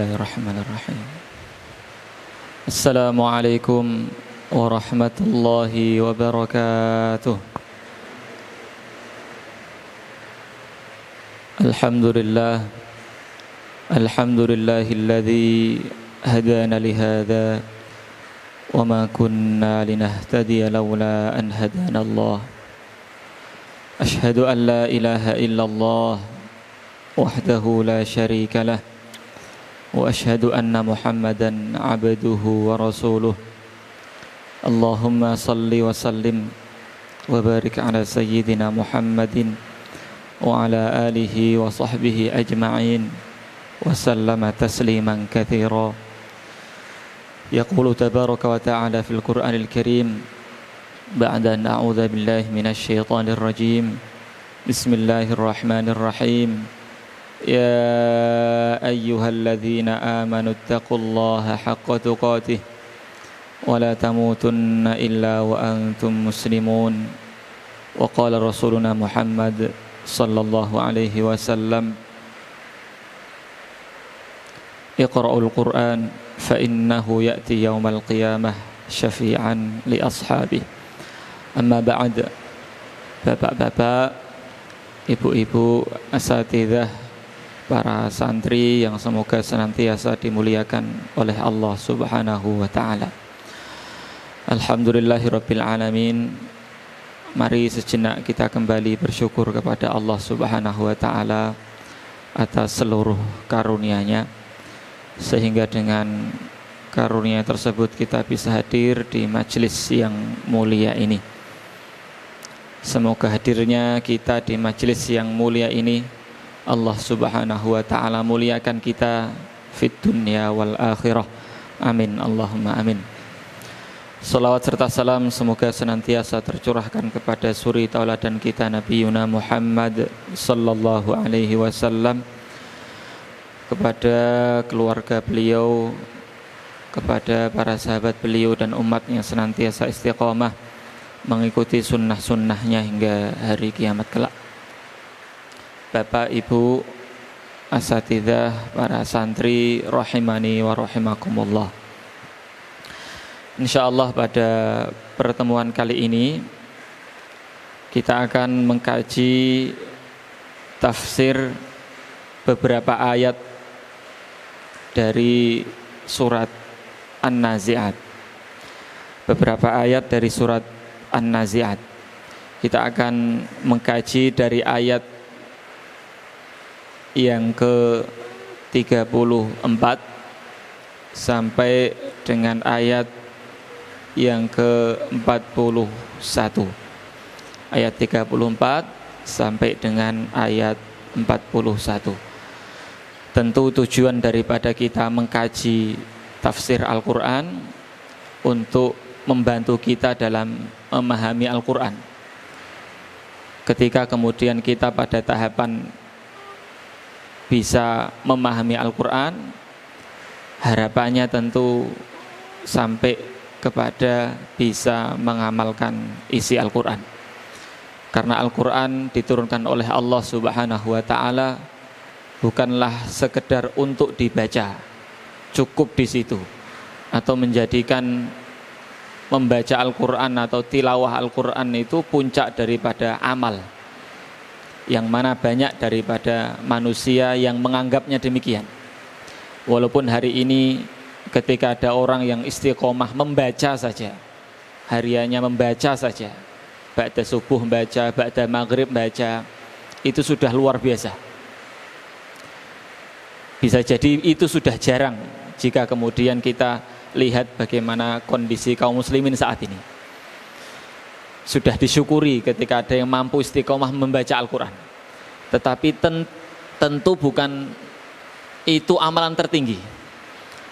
Bismillahirrahmanirrahim. Assalamualaikum warahmatullahi wabarakatuh. Alhamdulillahilladzi hadana lihada wa ma kunna linahtadiya laula an hadana Allah. Ashhadu an la ilaha illallah wahdahu la syarika lah wa ashhadu anna Muhammadan abduhu wa rasuluh. Allahumma salli wa sallim wa barik ala sayyidina Muhammadin wa ala alihi wa sahbihi ajma'in wa sallama tasliman katsira. Yaqulu tabaraka wa ta'ala fil Qur'anil Karim ba'da an a'udzu billahi minasy syaithanir rajim. Bismillahirrahmanirrahim. Ya ayyuhalladzina amanu taqullaha haqqa tuqatih wa la tamutunna illa wa antum muslimun. Wa qala rasuluna Muhammad sallallahu alaihi wasallam, Iqra'ul Qur'an fa innahu ya'ti yaumal qiyamah syafi'an li ashabihi. Amma ba'd. Bapak-bapak, ibu-ibu, asatidzah, para santri yang semoga senantiasa dimuliakan oleh Allah Subhanahu wa ta'ala. Alhamdulillahirabbil alamin. Mari sejenak kita kembali bersyukur kepada Allah Subhanahu wa ta'ala atas seluruh karunia-Nya, sehingga dengan karunia tersebut kita bisa hadir di majelis yang mulia ini. Semoga hadirnya kita di majelis yang mulia ini Allah Subhanahu wa ta'ala muliakan kita fid dunya wal akhirah. Amin Allahumma amin. Salawat serta salam semoga senantiasa tercurahkan kepada suri tauladan kita Nabi Yuna Muhammad sallallahu alaihi wasallam, kepada keluarga beliau, kepada para sahabat beliau dan umatnya senantiasa istiqamah mengikuti sunnah-sunnahnya hingga hari kiamat kelak. Bapak, Ibu, asatidzah, para santri rahimani wa rahimakumullah. Insyaallah pada pertemuan kali ini kita akan mengkaji tafsir beberapa ayat dari surat An-Nazi'at. Beberapa ayat dari surat An-Nazi'at. Kita akan mengkaji dari ayat yang ke-34 sampai dengan ayat yang ke-41. Ayat 34 sampai dengan ayat 41. Tentu tujuan daripada kita mengkaji tafsir Al-Quran untuk membantu kita dalam memahami Al-Quran. Ketika kemudian kita pada tahapan bisa memahami Al-Quran, harapannya tentu sampai kepada bisa mengamalkan isi Al-Quran. Karena Al-Quran diturunkan oleh Allah Subhanahu wa ta'ala bukanlah sekedar untuk dibaca, cukup di situ, atau menjadikan membaca Al-Quran atau tilawah Al-Quran itu puncak daripada amal, yang mana banyak daripada manusia yang menganggapnya demikian. Walaupun hari ini ketika ada orang yang istiqomah membaca saja, hariannya membaca saja, ba'da subuh membaca, ba'da maghrib membaca, itu sudah luar biasa. Bisa jadi itu sudah jarang jika kemudian kita lihat bagaimana kondisi kaum muslimin saat ini. Sudah disyukuri ketika ada yang mampu istiqomah membaca Al-Quran. Tetapi tentu bukan itu amalan tertinggi.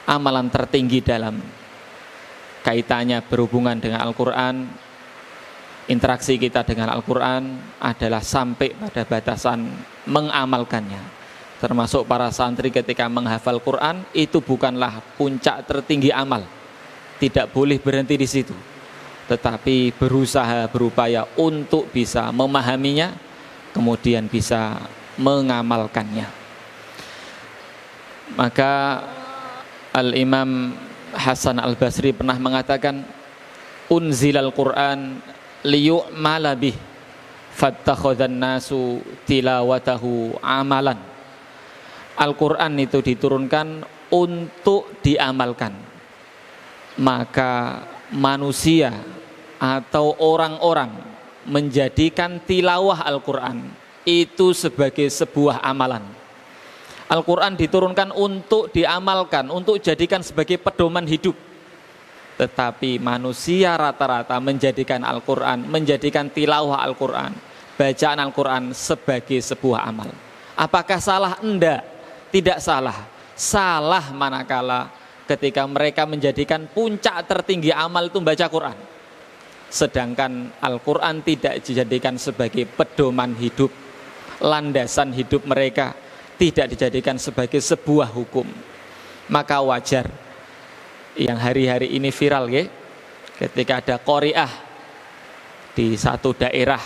Amalan tertinggi dalam kaitannya berhubungan dengan Al-Quran, interaksi kita dengan Al-Quran adalah sampai pada batasan mengamalkannya. Termasuk para santri ketika menghafal Quran, itu bukanlah puncak tertinggi amal. Tidak boleh berhenti di situ, tetapi berusaha, berupaya untuk bisa memahaminya, kemudian bisa mengamalkannya. Maka Al-Imam Hasan Al-Basri pernah mengatakan, unzilal Qur'an liyu'mala bih fattakhadhan nasu tilawatahu amalan. Al-Qur'an itu diturunkan untuk diamalkan, maka manusia atau orang-orang menjadikan tilawah Al-Qur'an itu sebagai sebuah amalan. Al-Quran diturunkan untuk diamalkan, untuk jadikan sebagai pedoman hidup. Tetapi manusia rata-rata menjadikan Al-Quran, menjadikan tilawah Al-Quran, bacaan Al-Quran sebagai sebuah amal. Apakah salah? Enggak, tidak salah. Salah manakala ketika mereka menjadikan puncak tertinggi amal itu membaca Quran. Sedangkan Al-Quran tidak dijadikan sebagai pedoman hidup, landasan hidup mereka, tidak dijadikan sebagai sebuah hukum. Maka wajar yang hari-hari ini viral ya, ketika ada qari'ah di satu daerah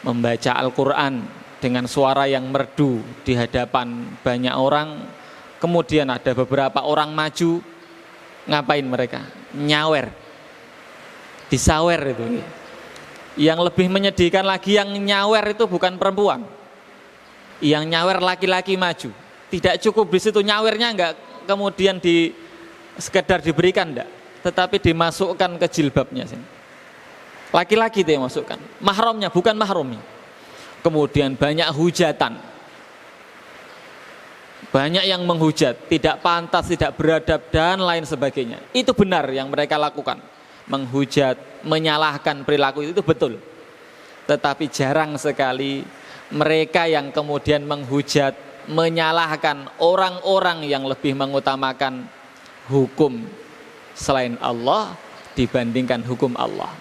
membaca Al-Quran dengan suara yang merdu di hadapan banyak orang, kemudian ada beberapa orang maju, ngapain mereka? Nyawer, disawer itu. Yang lebih menyedihkan lagi, yang nyawer itu bukan perempuan, yang nyawer laki-laki maju. Tidak cukup di situ nyawernya, enggak kemudian sekedar diberikan, enggak, tetapi dimasukkan ke jilbabnya sini. Laki-laki itu yang masukkan, mahramnya bukan mahramnya. Kemudian banyak hujatan, banyak yang menghujat, tidak pantas, tidak beradab dan lain sebagainya. Itu benar yang mereka lakukan, menghujat, menyalahkan perilaku itu betul. Tetapi jarang sekali mereka yang kemudian menghujat, menyalahkan orang-orang yang lebih mengutamakan hukum selain Allah dibandingkan hukum Allah.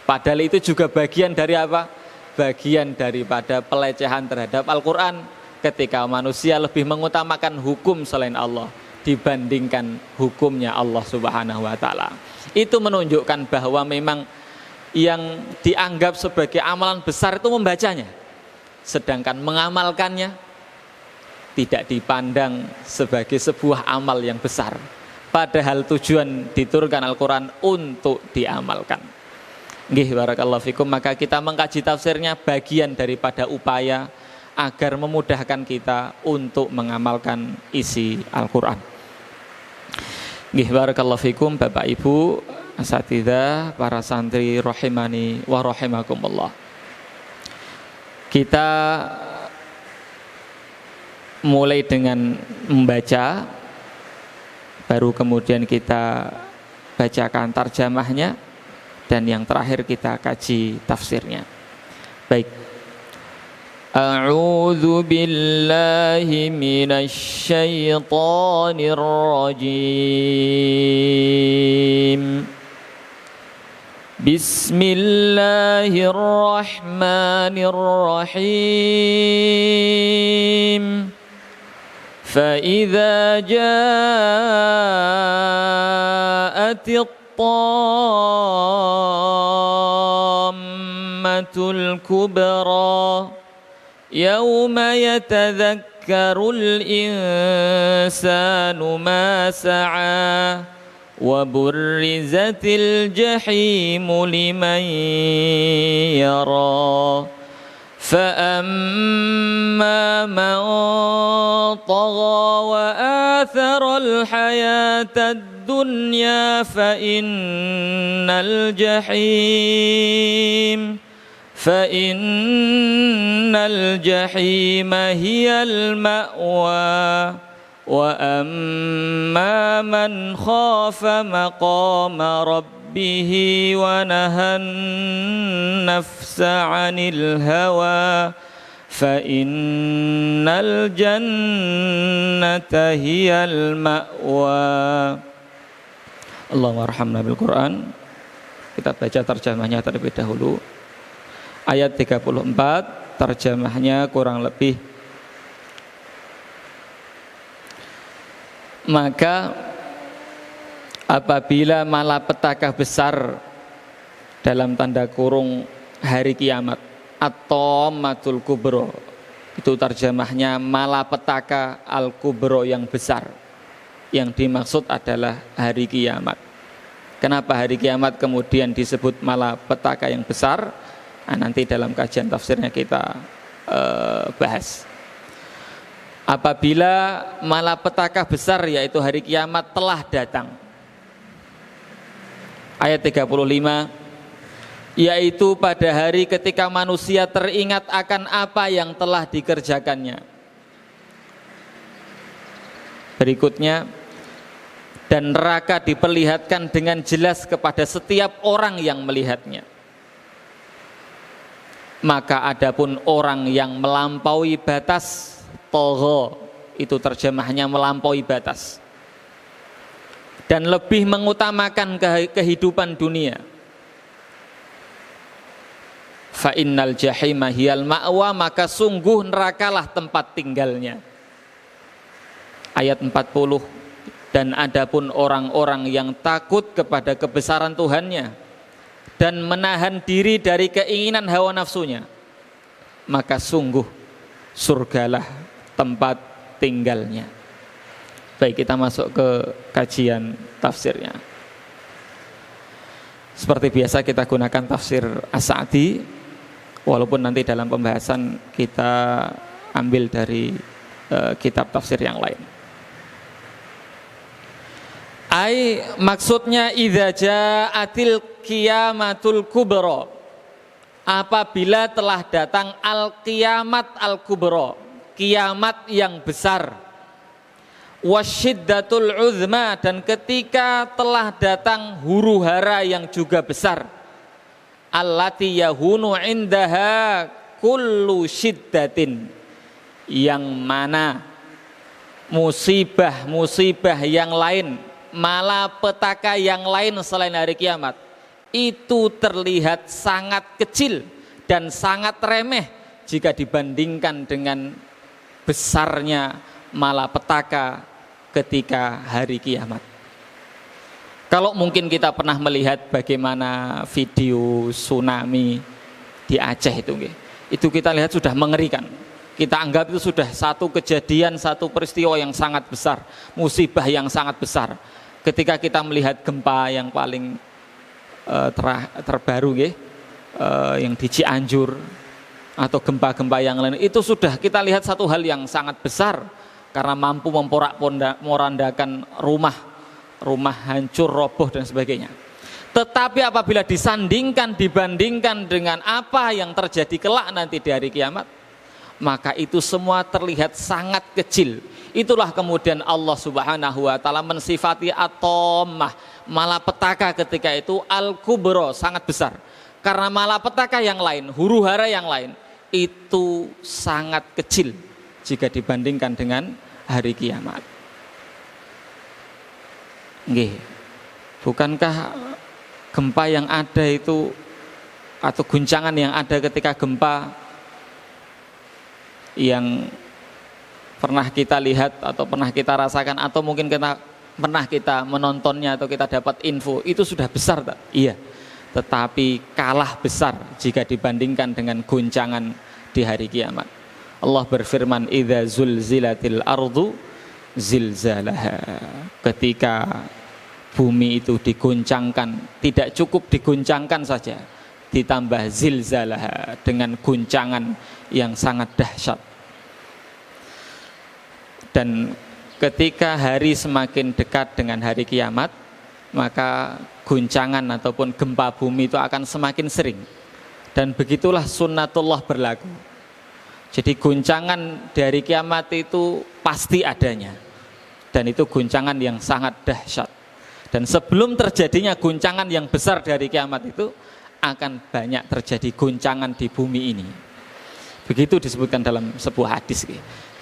Padahal itu juga bagian dari apa? Bagian daripada pelecehan terhadap Al-Quran, ketika manusia lebih mengutamakan hukum selain Allah dibandingkan hukumnya Allah Subhanahu wa Ta'ala. Itu menunjukkan bahwa memang yang dianggap sebagai amalan besar itu membacanya, sedangkan mengamalkannya tidak dipandang sebagai sebuah amal yang besar. Padahal tujuan diturunkan Al-Quran untuk diamalkan. Nggih, barakallahu fikum. Maka kita mengkaji tafsirnya bagian daripada upaya agar memudahkan kita untuk mengamalkan isi Al-Quran. Nggih, barakallahu fikum, Bapak Ibu asatidzah, para santri rahimani wa rahimakumullah. Kita mulai dengan membaca, baru kemudian kita bacakan tarjamahnya, dan yang terakhir kita kaji tafsirnya. Baik. A'udzu billahi minasy syaithanir rajim. Bismillahirrahmanirrahim. فإذا جاءت الطامة الكبرى يوم يتذكر الإنسان ما سعى وبرزت الجحيم لمن يرى فأما من طغى وآثر الحياة الدنيا فإن الجحيم هي المأوى وأما من خاف مقام ربه ونهى النفس عن الهوى فإن الجنة هي المأوى. Allahumma arhamna bil Quran. Kita baca terjemahnya terlebih dahulu. Ayat 34, terjemahnya kurang lebih. Maka apabila malapetaka besar dalam tanda kurung hari kiamat, at-tammatul kubro, itu terjemahnya malapetaka al-kubro yang besar. yang dimaksud adalah hari kiamat. Kenapa hari kiamat kemudian disebut malapetaka yang besar? Nah, nanti dalam kajian tafsirnya kita bahas. Apabila malapetaka besar yaitu hari kiamat telah datang. Ayat 35, yaitu pada hari ketika manusia teringat akan apa yang telah dikerjakannya. Berikutnya, dan neraka diperlihatkan dengan jelas kepada setiap orang yang melihatnya. Maka adapun orang yang melampaui batas, togho, itu terjemahnya melampaui batas, dan lebih mengutamakan kehidupan dunia, fa innal jahima hiyal ma'wa, maka sungguh nerakalah tempat tinggalnya. Ayat 40, dan adapun orang-orang yang takut kepada kebesaran Tuhannya dan menahan diri dari keinginan hawa nafsunya, maka sungguh surgalah tempat tinggalnya. Baik, kita masuk ke kajian tafsirnya. Seperti biasa kita gunakan tafsir As-Sa'di, walaupun nanti dalam pembahasan kita ambil dari kitab tafsir yang lain. Maksudnya idza ja'atil qiyamatul kubra, apabila telah datang al-qiyamat al-kubra, kiamat yang besar, wasyiddatul uzma, dan ketika telah datang huru hara yang juga besar, allati yahunu indaha kullu syiddatin, yang mana musibah-musibah yang lain, malapetaka yang lain selain hari kiamat itu terlihat sangat kecil dan sangat remeh jika dibandingkan dengan besarnya malapetaka ketika hari kiamat. Kalau mungkin kita pernah melihat bagaimana video tsunami di Aceh itu kita lihat sudah mengerikan. Kita anggap itu sudah satu kejadian, satu peristiwa yang sangat besar, musibah yang sangat besar. Ketika kita melihat gempa yang paling terbaru yang di Cianjur, atau gempa-gempa yang lain, itu sudah kita lihat satu hal yang sangat besar karena mampu memporak-porandakan rumah hancur, roboh dan sebagainya. Tetapi apabila dibandingkan dengan apa yang terjadi kelak nanti di hari kiamat, maka itu semua terlihat sangat kecil. Itulah kemudian Allah Subhanahu wa taala mensifati at-tammah, malapetaka ketika itu al-kubra, sangat besar. Karena malapetaka yang lain, huru hara yang lain itu sangat kecil jika dibandingkan dengan hari kiamat. Nggih. Bukankah gempa yang ada itu atau guncangan yang ada ketika gempa yang pernah kita lihat atau pernah kita rasakan atau mungkin pernah kita menontonnya atau kita dapat info, itu sudah besar tak? Iya, tetapi kalah besar jika dibandingkan dengan guncangan di hari kiamat. Allah berfirman, idza zulzilatil ardu zilzalaha, ketika bumi itu diguncangkan, tidak cukup diguncangkan saja, ditambah zilzalaha dengan guncangan yang sangat dahsyat. Dan ketika hari semakin dekat dengan hari kiamat, maka guncangan ataupun gempa bumi itu akan semakin sering. Dan begitulah sunnatullah berlaku. Jadi guncangan dari kiamat itu pasti adanya. Dan itu guncangan yang sangat dahsyat. Dan sebelum terjadinya guncangan yang besar dari kiamat itu, akan banyak terjadi guncangan di bumi ini. Begitu disebutkan dalam sebuah hadis.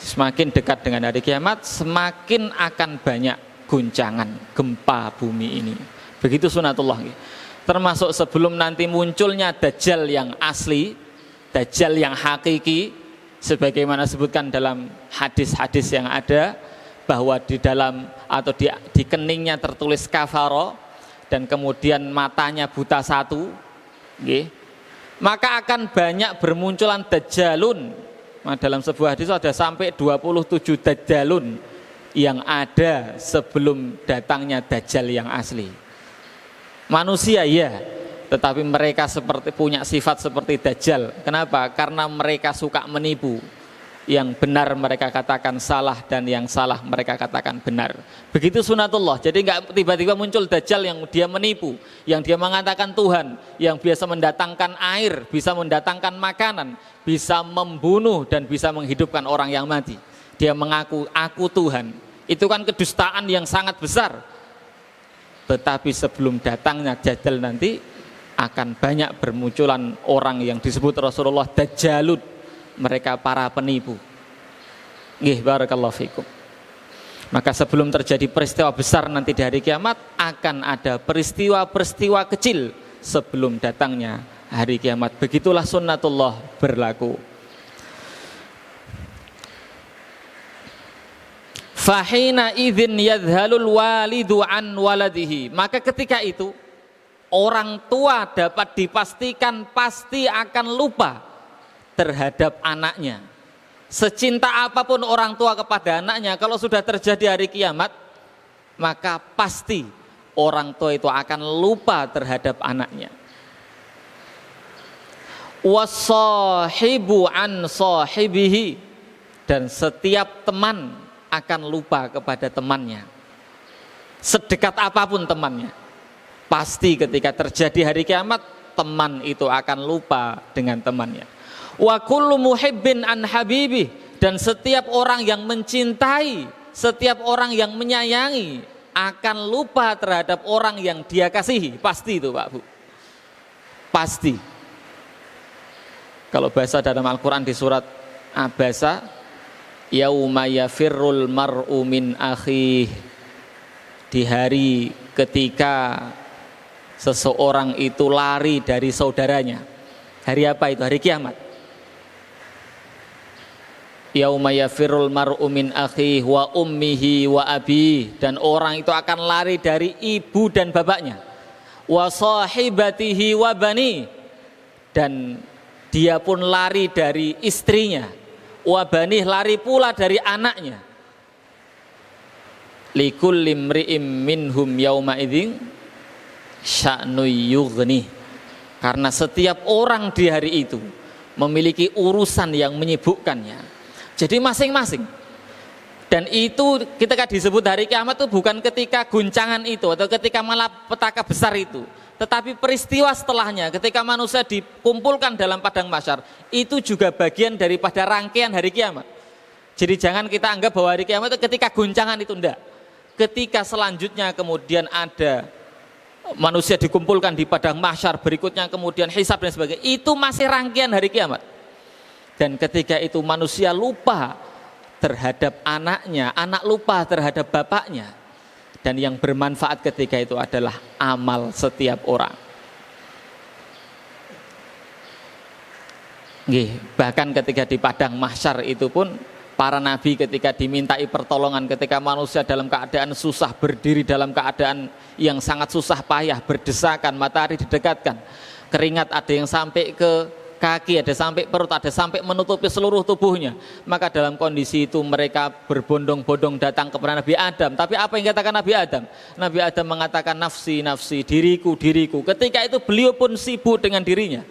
Semakin dekat dengan hari kiamat, semakin akan banyak guncangan gempa bumi ini. Begitu sunatullah. Termasuk sebelum nanti munculnya Dajjal yang asli, Dajjal yang hakiki, sebagaimana disebutkan dalam hadis-hadis yang ada, bahwa di dalam atau di keningnya tertulis kafaro, dan kemudian matanya buta satu, maka akan banyak bermunculan Dajjalun. Nah, dalam sebuah hadis ada sampai 27 Dajjalun yang ada sebelum datangnya Dajjal yang asli. Manusia ya, tetapi mereka seperti punya sifat seperti Dajjal. Kenapa? Karena mereka suka menipu. Yang benar mereka katakan salah dan yang salah mereka katakan benar. Begitu sunatullah. Jadi nggak tiba-tiba muncul Dajjal yang dia menipu, yang dia mengatakan Tuhan, yang biasa mendatangkan air, bisa mendatangkan makanan, bisa membunuh dan bisa menghidupkan orang yang mati. Dia mengaku aku Tuhan. Itu kan kedustaan yang sangat besar. Tetapi sebelum datangnya Dajjal nanti akan banyak bermunculan orang yang disebut Rasulullah Dajjalud. Mereka para penipu. Nggih, barakallahu fikum. Maka sebelum terjadi peristiwa besar nanti di hari kiamat, akan ada peristiwa-peristiwa kecil sebelum datangnya hari kiamat. Begitulah sunnatullah berlaku. Fahina idzin yadhalul walidu an waladihi. Maka ketika itu orang tua dapat dipastikan pasti akan lupa terhadap anaknya. Secinta apapun orang tua kepada anaknya, kalau sudah terjadi hari kiamat, maka pasti orang tua itu akan lupa terhadap anaknya. Wasahibu an sahibihi, dan setiap teman akan lupa kepada temannya. Sedekat apapun temannya, pasti ketika terjadi hari kiamat, teman itu akan lupa dengan temannya. Wa kullu muhibbin an habibi, dan setiap orang yang mencintai, setiap orang yang menyayangi akan lupa terhadap orang yang dia kasihi. Pasti itu Pak Bu, pasti. Kalau bahasa dalam Al-Quran di surat Abasa, yauma yafirrul mar'u min akhih, di hari ketika seseorang itu lari dari saudaranya. Hari apa itu? Hari kiamat. Yauma yafirrul mar'u min akhihi wa ummihi wa abihi, dan orang itu akan lari dari ibu dan bapaknya. Wa sahibatihi wa bani, dan dia pun lari dari istrinya. Wa bani, lari pula dari anaknya. Likulli imri'im minhum yauma idzin sya'nu yughni, karena setiap orang di hari itu memiliki urusan yang menyibukkannya. Jadi masing-masing. Dan itu ketika disebut hari kiamat itu bukan ketika guncangan itu atau ketika malapetaka besar itu, tetapi peristiwa setelahnya ketika manusia dikumpulkan dalam padang mahsyar, itu juga bagian daripada rangkaian hari kiamat. Jadi jangan kita anggap bahwa hari kiamat itu ketika guncangan itu, enggak. Ketika selanjutnya kemudian ada manusia dikumpulkan di padang mahsyar, berikutnya kemudian hisab dan sebagainya, itu masih rangkaian hari kiamat. Dan ketika itu manusia lupa terhadap anaknya, anak lupa terhadap bapaknya, dan yang bermanfaat ketika itu adalah amal setiap orang. Bahkan ketika di padang mahsyar itu pun para nabi ketika dimintai pertolongan, ketika manusia dalam keadaan susah, berdiri dalam keadaan yang sangat susah payah, berdesakan, matahari didekatkan, keringat ada yang sampai ke kaki, ada sampai perut, ada sampai menutupi seluruh tubuhnya, maka dalam kondisi itu mereka berbondong-bondong datang kepada Nabi Adam. Tapi apa yang dikatakan Nabi Adam? Nabi Adam mengatakan nafsi, nafsi, diriku, diriku. Ketika itu beliau pun sibuk dengan dirinya,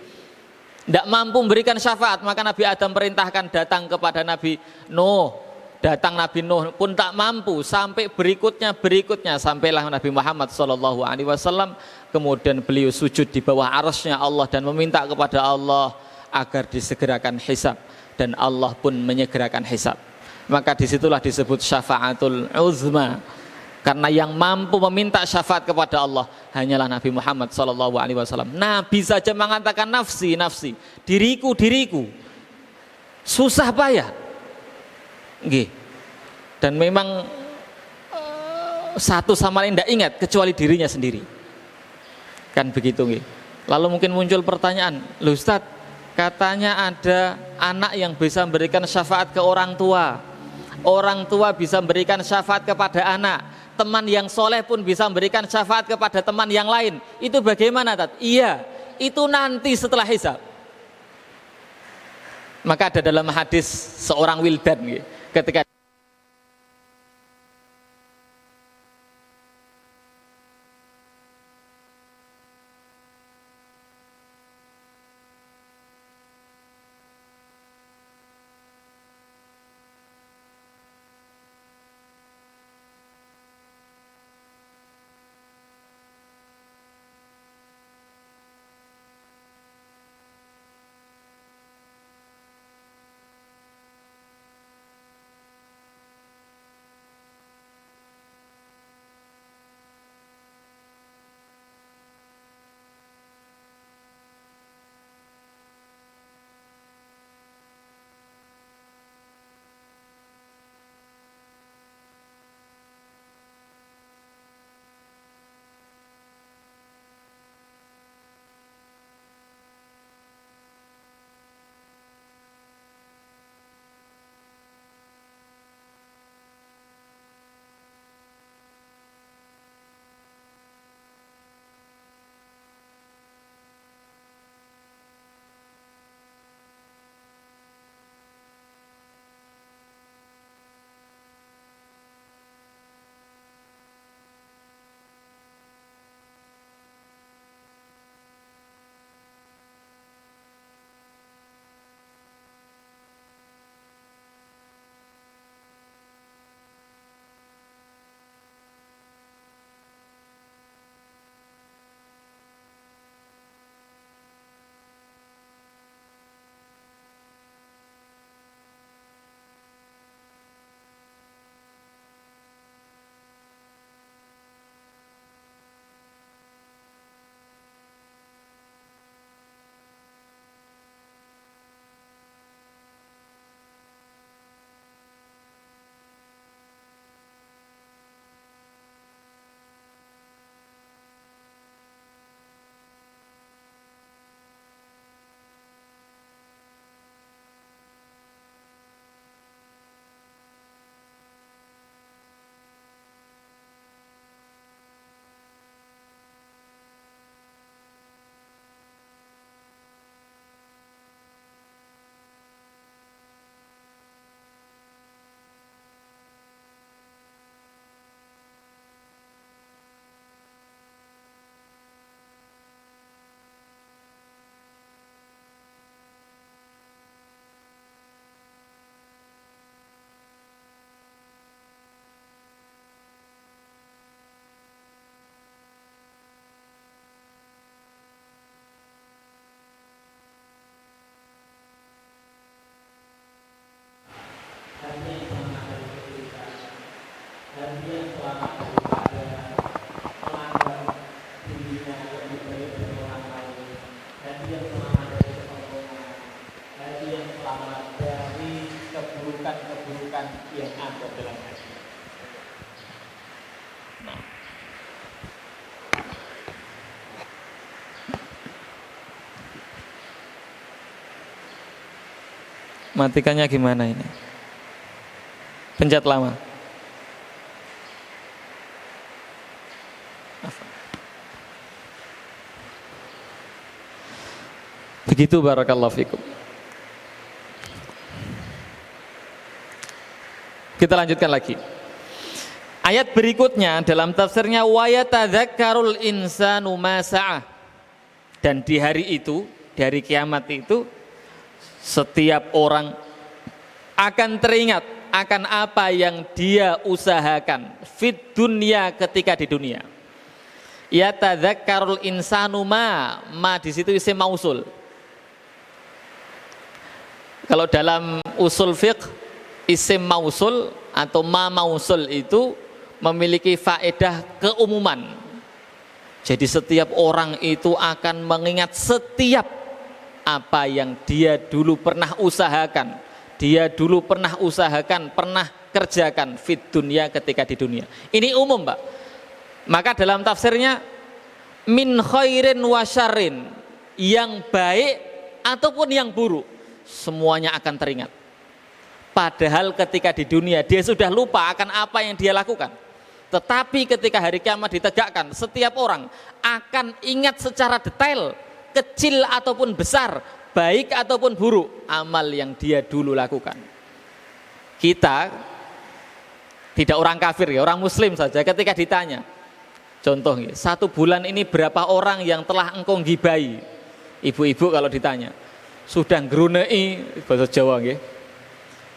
tidak mampu memberikan syafaat, maka Nabi Adam perintahkan datang kepada Nabi Nuh. Datang Nabi Nuh pun tak mampu, sampai berikutnya, sampailah Nabi Muhammad SAW. Kemudian beliau sujud di bawah arasnya Allah dan meminta kepada Allah agar disegerakan hisab, dan Allah pun menyegerakan hisab. Maka disitulah disebut syafaatul uzma, karena yang mampu meminta syafaat kepada Allah hanyalah Nabi Muhammad SAW. Nabi saja mengatakan nafsi, nafsi, diriku, diriku, susah payah. Dan memang satu sama lain tidak ingat kecuali dirinya sendiri, kan begitu. Lalu mungkin muncul pertanyaan, loh Ustaz, katanya ada anak yang bisa memberikan syafaat ke orang tua bisa memberikan syafaat kepada anak, teman yang soleh pun bisa memberikan syafaat kepada teman yang lain. Itu bagaimana Tat? Iya, itu nanti setelah hisab. Maka ada dalam hadis seorang wildan ketika Matikannya gimana ini? Pencet lama. Begitu, barakallahu fikum. Kita lanjutkan lagi. Ayat berikutnya dalam tafsirnya wa yatadzakkarul insanu ma sa'ah. Dan di hari itu, di hari kiamat itu, setiap orang akan teringat akan apa yang dia usahakan fit dunya, ketika di dunia. Yatadzakkarul insanu ma di situ isim mausul. Kalau dalam usul fiqh, isim mausul atau ma mausul itu memiliki faedah keumuman. Jadi setiap orang itu akan mengingat setiap apa yang dia dulu pernah usahakan, pernah kerjakan fit dunia, ketika di dunia. Ini umum, Pak. Maka dalam tafsirnya min khairin wa syarrin, yang baik ataupun yang buruk, semuanya akan teringat. Padahal ketika di dunia dia sudah lupa akan apa yang dia lakukan. Tetapi ketika hari kiamat ditegakkan, setiap orang akan ingat secara detail, kecil ataupun besar, baik ataupun buruk, amal yang dia dulu lakukan. Kita tidak orang kafir ya, orang muslim saja, ketika ditanya, contoh, 1 bulan ini berapa orang yang telah engkau gibai? Ibu-ibu kalau ditanya, sudah ngrunei, bahasa Jawa nggih,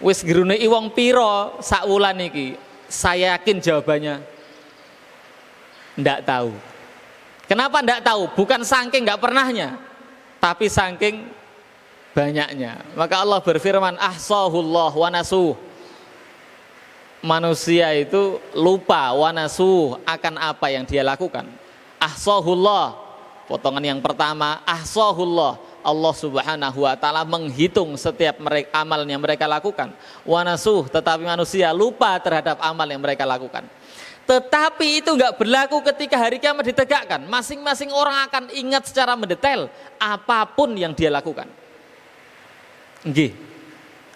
wis ngrunei wong piro sak wulan iki? Saya yakin jawabannya ndak tahu. Kenapa ndak tahu? Bukan saking nggak pernahnya, tapi saking banyaknya. Maka Allah berfirman, ahsahullah wa nasuh. Manusia itu lupa, wa nasuh, akan apa yang dia lakukan. Ahsahullah, potongan yang pertama, ahsahullah, Allah subhanahu wa ta'ala menghitung setiap amal yang mereka lakukan. Wa nasuh, tetapi manusia lupa terhadap amal yang mereka lakukan. Tetapi itu enggak berlaku ketika hari kiamat ditegakkan. Masing-masing orang akan ingat secara mendetail apapun yang dia lakukan. Nggih.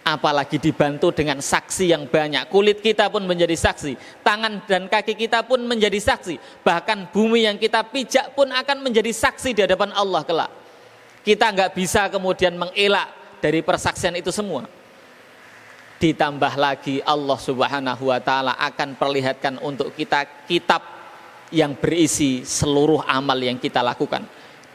Apalagi dibantu dengan saksi yang banyak. Kulit kita pun menjadi saksi, tangan dan kaki kita pun menjadi saksi. Bahkan bumi yang kita pijak pun akan menjadi saksi di hadapan Allah kelak. Kita enggak bisa kemudian mengelak dari persaksian itu semua. Ditambah lagi Allah subhanahu wa ta'ala akan perlihatkan untuk kita kitab yang berisi seluruh amal yang kita lakukan.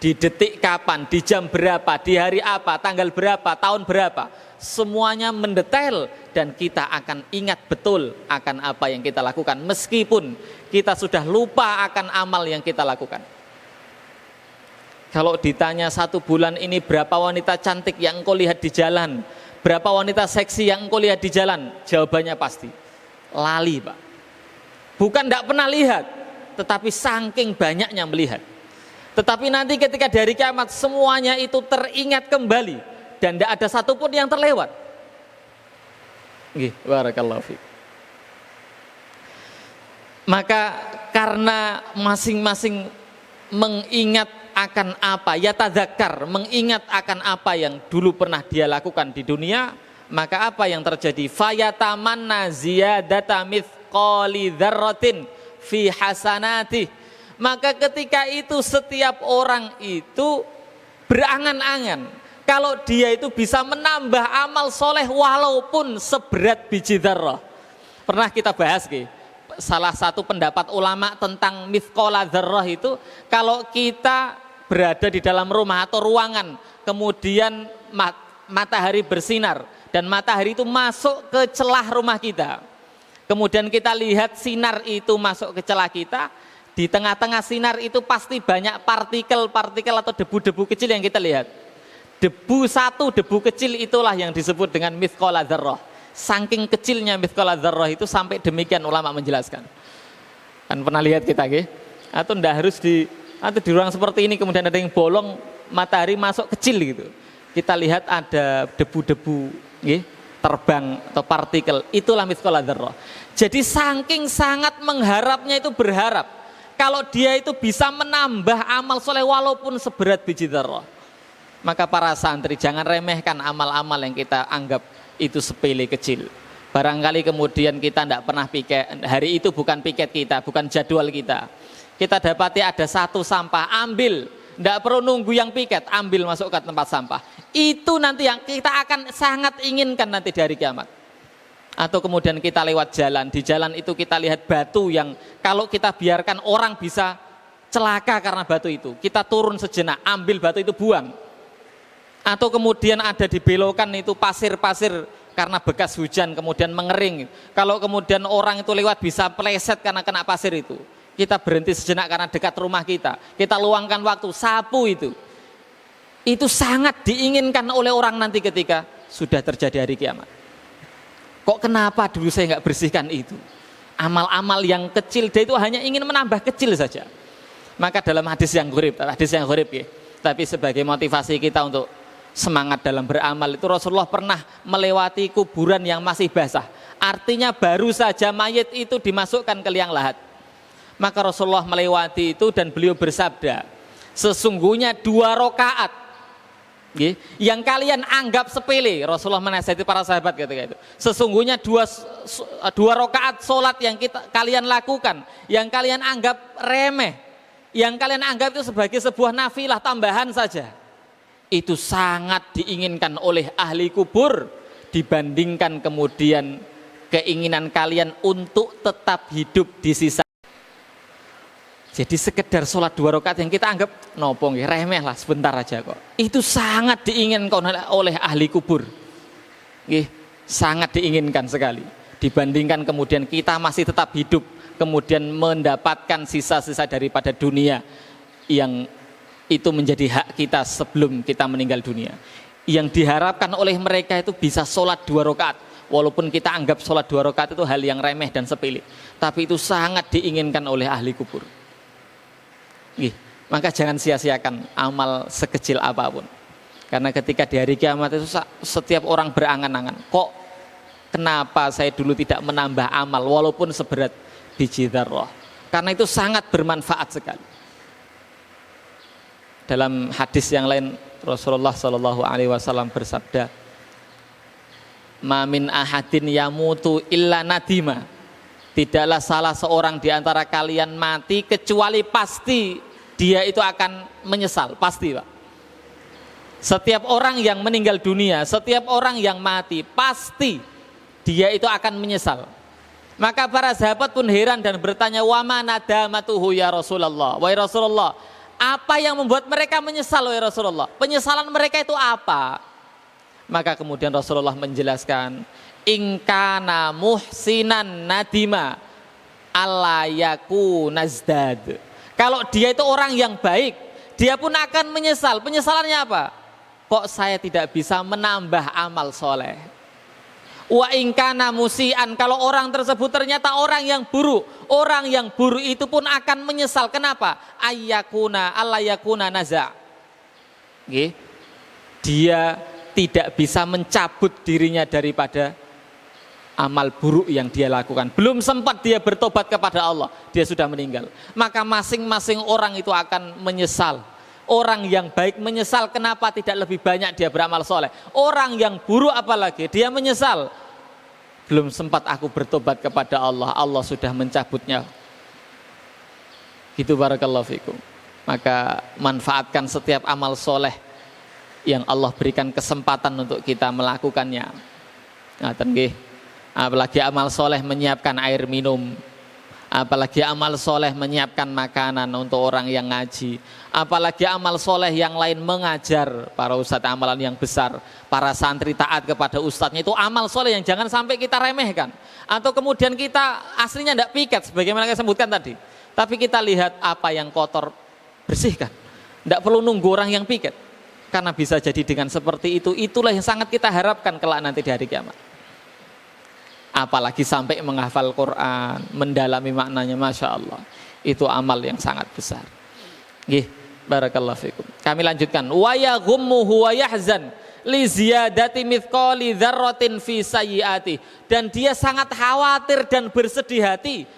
Di detik kapan, di jam berapa, di hari apa, tanggal berapa, tahun berapa, semuanya mendetail dan kita akan ingat betul akan apa yang kita lakukan meskipun kita sudah lupa akan amal yang kita lakukan. Kalau ditanya 1 bulan ini berapa wanita cantik yang engkau lihat di jalan, berapa wanita seksi yang engkau lihat di jalan, jawabannya pasti lali, Pak. Bukan tidak pernah lihat, tetapi saking banyaknya melihat. Tetapi nanti ketika dari kiamat semuanya itu teringat kembali dan tidak ada satupun yang terlewat. Nggih, barakallahu fiik. Maka karena masing-masing mengingat akan apa, ya tadzakkar, mengingat akan apa yang dulu pernah dia lakukan di dunia, maka apa yang terjadi? Fayatamanna ziyadata mithqali dzarratin fi hasanatih. Maka ketika itu setiap orang itu berangan-angan kalau dia itu bisa menambah amal soleh walaupun seberat biji dzarrah. Pernah kita bahas salah satu pendapat ulama tentang mithqala dzarrah itu, kalau kita berada di dalam rumah atau ruangan, kemudian matahari bersinar dan matahari itu masuk ke celah rumah kita, kemudian kita lihat sinar itu masuk ke celah kita, di tengah-tengah sinar itu pasti banyak partikel-partikel atau debu-debu kecil yang kita lihat. Debu kecil itulah yang disebut dengan mithqala dzarrah. Saking kecilnya mithqala dzarrah itu sampai demikian ulama menjelaskan. Kan pernah lihat kita nggih? Atau di ruang seperti ini kemudian ada yang bolong, matahari masuk kecil gitu. Kita lihat ada debu-debu nggih, terbang atau partikel, itulah mithqala dzarrah. Jadi saking sangat mengharapnya itu berharap kalau dia itu bisa menambah amal soleh walaupun seberat biji dzarrah. Maka para santri jangan remehkan amal-amal yang kita anggap itu sepele kecil. Barangkali kemudian kita tidak pernah piket, hari itu bukan piket kita, bukan jadwal kita. Kita dapati ada satu sampah, ambil, tidak perlu nunggu yang piket, ambil masuk ke tempat sampah. Itu nanti yang kita akan sangat inginkan nanti di hari kiamat. Atau kemudian kita lewat jalan, di jalan itu kita lihat batu yang kalau kita biarkan orang bisa celaka karena batu itu. Kita turun sejenak, ambil batu itu, buang. Atau kemudian ada dibelokan itu pasir-pasir karena bekas hujan kemudian mengering. Kalau kemudian orang itu lewat bisa pleset karena kena pasir itu. Kita berhenti sejenak karena dekat rumah kita. Kita luangkan waktu, sapu itu. Itu sangat diinginkan oleh orang nanti ketika sudah terjadi hari kiamat. Kok kenapa dulu saya nggak bersihkan itu? Amal-amal yang kecil dia itu hanya ingin menambah kecil saja. Maka dalam hadis yang gharib ya, tapi sebagai motivasi kita untuk semangat dalam beramal itu Rasulullah pernah melewati kuburan yang masih basah. Artinya baru saja mayit itu dimasukkan ke liang lahat. Maka Rasulullah melewati itu dan beliau bersabda, sesungguhnya 2 rakaat yang kalian anggap sepele, Rasulullah menasihati para sahabat ketika itu. Sesungguhnya 2 rakaat solat yang kalian lakukan, yang kalian anggap remeh, yang kalian anggap itu sebagai sebuah nafilah tambahan saja, itu sangat diinginkan oleh ahli kubur dibandingkan kemudian keinginan kalian untuk tetap hidup di sisa. Jadi sekedar sholat 2 rakaat yang kita anggap nopong ya, remeh lah, sebentar aja kok. Itu sangat diinginkan oleh ahli kubur. Sangat diinginkan sekali. Dibandingkan kemudian kita masih tetap hidup, kemudian mendapatkan sisa-sisa daripada dunia yang itu menjadi hak kita sebelum kita meninggal dunia. Yang diharapkan oleh mereka itu bisa sholat 2 rakaat. Walaupun kita anggap sholat 2 rakaat itu hal yang remeh dan sepele, tapi itu sangat diinginkan oleh ahli kubur. Maka jangan sia-siakan amal sekecil apapun. Karena ketika di hari kiamat itu setiap orang berangan-angan, kok kenapa saya dulu tidak menambah amal walaupun seberat biji dzarrah. Karena itu sangat bermanfaat sekali. Dalam hadis yang lain Rasulullah Shallallahu Alaihi Wasallam bersabda, "Ma min ahadin yamutu illa nadima." Tidaklah salah seorang di antara kalian mati kecuali pasti dia itu akan menyesal, pasti Pak. Setiap orang yang meninggal dunia, setiap orang yang mati, pasti dia itu akan menyesal. Maka para sahabat pun heran dan bertanya, "Wa ma nadamatuhu ya Rasulullah?" Wahai Rasulullah, apa yang membuat mereka menyesal wahai Rasulullah? Penyesalan mereka itu apa? Maka kemudian Rasulullah menjelaskan, "Ingkana muhsinan nadima alla yaku nazdad." Kalau dia itu orang yang baik, dia pun akan menyesal. Penyesalannya apa? Kok saya tidak bisa menambah amal soleh? Wa ingkana musian, kalau orang tersebut ternyata orang yang buruk, orang yang buruk itu pun akan menyesal. Kenapa? Ayyakuna allayakuna naza. Dia tidak bisa mencabut dirinya daripada amal buruk yang dia lakukan. Belum sempat dia bertobat kepada Allah, dia sudah meninggal. Maka masing-masing orang itu akan menyesal. Orang yang baik menyesal kenapa tidak lebih banyak dia beramal soleh. Orang yang buruk apalagi dia menyesal, belum sempat aku bertobat kepada Allah, Allah sudah mencabutnya. Gitu, barakallahu fikum. Maka manfaatkan setiap amal soleh yang Allah berikan kesempatan untuk kita melakukannya. Nah, apalagi amal soleh menyiapkan air minum, apalagi amal soleh menyiapkan makanan untuk orang yang ngaji, apalagi amal soleh yang lain mengajar para ustadz, amalan yang besar, para santri taat kepada ustadznya, itu amal soleh yang jangan sampai kita remehkan. Atau kemudian kita aslinya tidak piket sebagaimana saya sebutkan tadi, tapi kita lihat apa yang kotor, bersihkan. Tidak perlu nunggu orang yang piket, karena bisa jadi dengan seperti itu, itulah yang sangat kita harapkan kelak nanti di hari kiamat. apalagi sampai menghafal Quran, mendalami maknanya, Masya Allah, itu amal yang sangat besar. Nggih, barakallahu fikum. Kami lanjutkan. Wa yaghummuhu wa yahzan li ziyadati mithqali dzarratin fi sayyiati. Dan dia sangat khawatir dan bersedih hati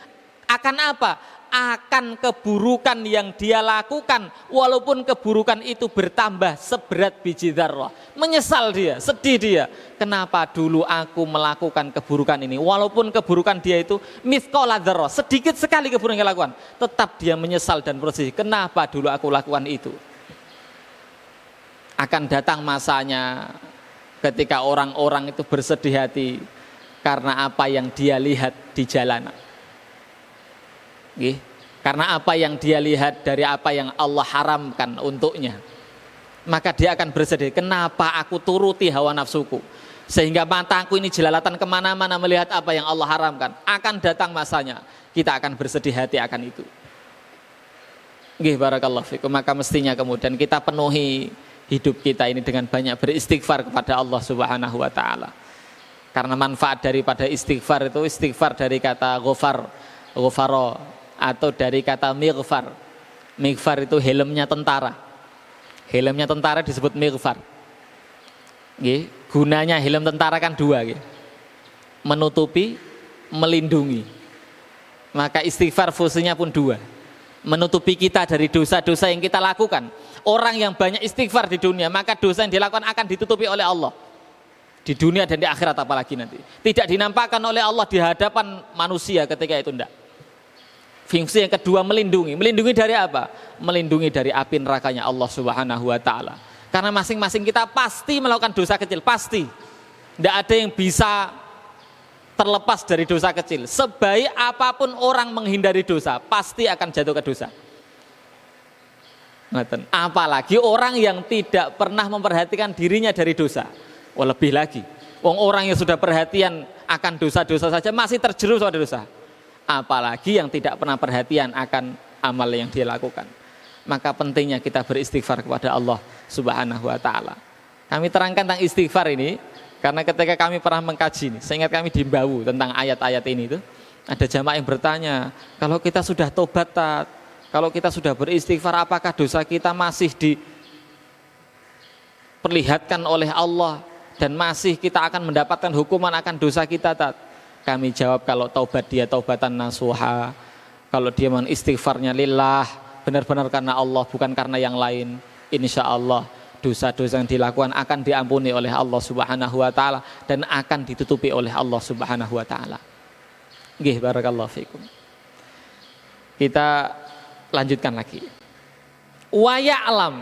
akan apa? Akan keburukan yang dia lakukan, walaupun keburukan itu bertambah seberat biji dzarrah. Menyesal dia, sedih dia. Kenapa dulu aku melakukan keburukan ini? Walaupun keburukan dia itu mithqala dzarrah, sedikit sekali keburukan yang dia lakukan, tetap dia menyesal dan bersedih. Kenapa dulu aku lakukan itu? Akan datang masanya ketika orang-orang itu bersedih hati karena apa yang dia lihat di jalanan. Karena apa yang dia lihat dari apa yang Allah haramkan untuknya, maka dia akan bersedih. Kenapa aku turuti hawa nafsuku sehingga mataku ini jelalatan kemana-mana melihat apa yang Allah haramkan? Akan datang masanya kita akan bersedih hati akan itu. Barakallahu fikum. Maka mestinya kemudian kita penuhi hidup kita ini dengan banyak beristighfar kepada Allah Subhanahu wa taala. Karena manfaat daripada istighfar itu, istighfar dari kata ghafar, ghafara, atau dari kata mighfar. Mighfar itu helmnya tentara. Helmnya tentara disebut mighfar. Gunanya helm tentara kan dua, menutupi, melindungi. Maka istighfar fungsinya pun dua, menutupi kita dari dosa-dosa yang kita lakukan. Orang yang banyak istighfar di dunia, maka dosa yang dilakukan akan ditutupi oleh Allah di dunia dan di akhirat, apalagi nanti tidak dinampakkan oleh Allah di hadapan manusia ketika itu, enggak. Fungsi yang kedua melindungi. Melindungi dari apa? Melindungi dari api nerakanya Allah Subhanahu wa taala. Karena masing-masing kita pasti melakukan dosa kecil, pasti. Tidak ada yang bisa terlepas dari dosa kecil. Sebaik apapun orang menghindari dosa, pasti akan jatuh ke dosa. Apalagi orang yang tidak pernah memperhatikan dirinya dari dosa. Lebih lagi, orang yang sudah perhatian akan dosa-dosa saja masih terjerumus pada dosa. Apalagi yang tidak pernah perhatian akan amal yang dia lakukan. Maka pentingnya kita beristighfar kepada Allah Subhanahu wa taala. Kami terangkan tentang istighfar ini karena ketika kami pernah mengkaji ini, saya ingat kami di Mbau tentang ayat-ayat ini itu, ada jamaah yang bertanya, kalau kita sudah tobat, kalau kita sudah beristighfar, apakah dosa kita masih diperlihatkan oleh Allah dan masih kita akan mendapatkan hukuman akan dosa kita, Kami jawab, kalau taubat dia taubatan nasuha, kalau dia mohon istighfarnya lillah, benar-benar karena Allah, bukan karena yang lain, insya Allah dosa-dosa yang dilakukan akan diampuni oleh Allah Subhanahu wa taala dan akan ditutupi oleh Allah Subhanahu wa taala. Barakallahu fikum. Kita lanjutkan lagi. Wa ya'lam,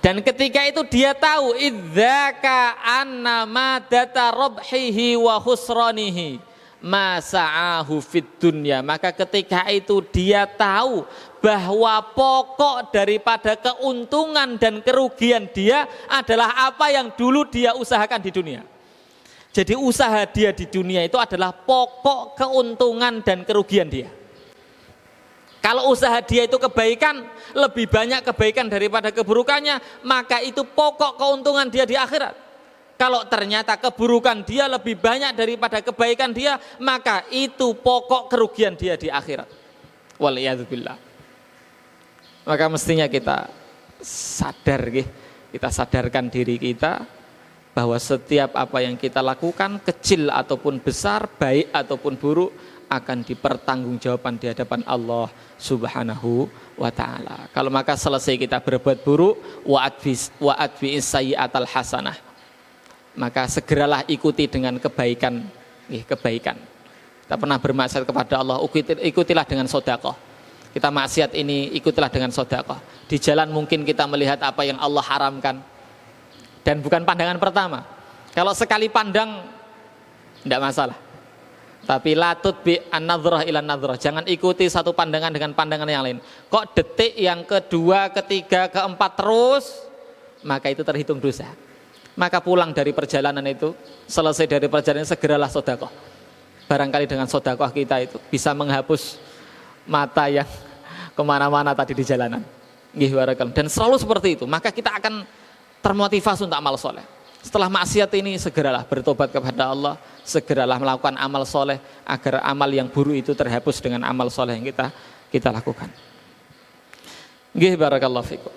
dan ketika itu dia tahu idzaka annama data rabhihi wa khusranihi masa'ahu fid dunya, maka ketika itu dia tahu bahwa pokok daripada keuntungan dan kerugian dia adalah apa yang dulu dia usahakan di dunia. Jadi usaha dia di dunia itu adalah pokok keuntungan dan kerugian dia. Kalau usaha dia itu kebaikan, lebih banyak kebaikan daripada keburukannya, maka itu pokok keuntungan dia di akhirat. Kalau ternyata keburukan dia lebih banyak daripada kebaikan dia, maka itu pokok kerugian dia di akhirat. Waliyadzubillah. Maka mestinya kita sadar, kita sadarkan diri kita bahwa setiap apa yang kita lakukan, kecil ataupun besar, baik ataupun buruk, akan dipertanggungjawabkan di hadapan Allah Subhanahu wa taala. Kalau maka selesai kita berbuat buruk, wa adbi sayyi'atal hasanah, maka segeralah ikuti dengan kebaikan. Kebaikan. Kita pernah bermaksiat kepada Allah, ikutilah dengan sedekah. Kita maksiat ini, ikutilah dengan sedekah. Di jalan mungkin kita melihat apa yang Allah haramkan, dan bukan pandangan pertama. Kalau sekali pandang tidak masalah. Tapi latut bi an-nadhrah ila nadhrah, jangan ikuti satu pandangan dengan pandangan yang lain. Kok detik yang kedua, ketiga, keempat terus, maka itu terhitung dosa. Maka pulang dari perjalanan itu, selesai dari perjalanan segeralah sedekah. Barangkali dengan sedekah kita itu bisa menghapus mata yang kemana-mana tadi di jalanan. Dan selalu seperti itu, maka kita akan termotivasi untuk amal soleh. Setelah maksiat ini segeralah bertobat kepada Allah, segeralah melakukan amal soleh agar amal yang buruk itu terhapus dengan amal soleh yang kita lakukan. Nggih, barakallahu fikum.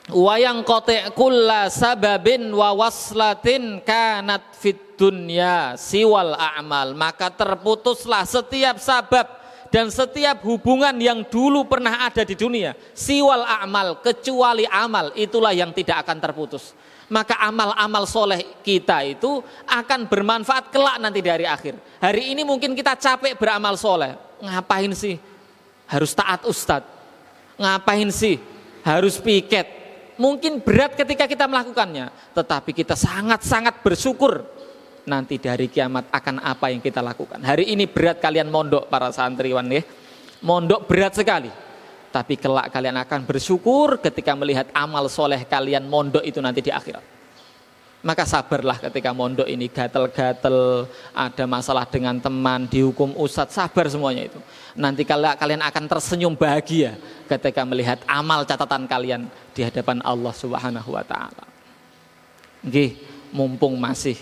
Wa yang qati' kulla sababin wa waslatin kanat fid dunya siwal a'mal, maka terputuslah setiap sabab dan setiap hubungan yang dulu pernah ada di dunia, siwal a'mal, kecuali amal, itulah yang tidak akan terputus. Maka amal-amal soleh kita itu akan bermanfaat kelak nanti di hari akhir. Hari ini mungkin kita capek beramal soleh, ngapain sih harus taat ustadz, ngapain sih harus piket. Mungkin berat ketika kita melakukannya, tetapi kita sangat-sangat bersyukur nanti di hari kiamat akan apa yang kita lakukan. Hari ini berat kalian mondok para santriwan ya, mondok berat sekali. Tapi kelak kalian akan bersyukur ketika melihat amal soleh kalian mondok itu nanti di akhirat. Maka sabarlah ketika mondok ini gatel-gatel, ada masalah dengan teman, dihukum ustadz, sabar semuanya itu. Nanti kalian akan tersenyum bahagia ketika melihat amal catatan kalian di hadapan Allah Subhanahu wa taala. Nggih, mumpung masih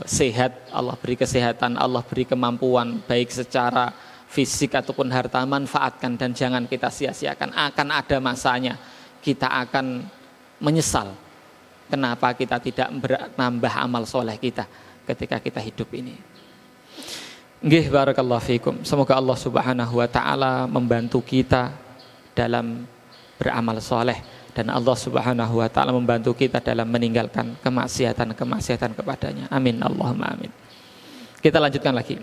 sehat, Allah beri kesehatan, Allah beri kemampuan baik secara fisik ataupun harta, manfaatkan dan jangan kita sia-siakan. Akan ada masanya kita akan menyesal kenapa kita tidak menambah amal soleh kita ketika kita hidup ini. Nggih, barakallahu fikum. Semoga Allah Subhanahu wa taala membantu kita dalam beramal soleh dan Allah Subhanahu wa taala membantu kita dalam meninggalkan kemaksiatan kepadanya. Amin, Allahumma amin. Kita lanjutkan lagi.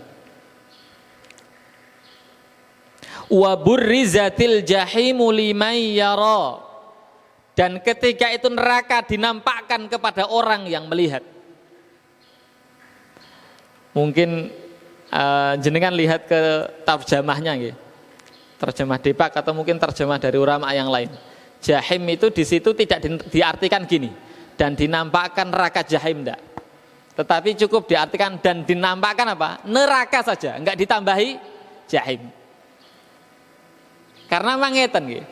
Wa burrizatil jahimu liman yara, dan ketika itu neraka dinampakkan kepada orang yang melihat. Mungkin jenengan lihat ke terjemahnya nggih. Terjemah Depak atau mungkin terjemah dari ulama yang lain. Jahim itu di situ tidak diartikan gini, dan dinampakkan neraka jahim enggak. Tetapi cukup diartikan dan dinampakkan apa? Neraka saja, enggak ditambahi jahim. Karena mangeten nggih.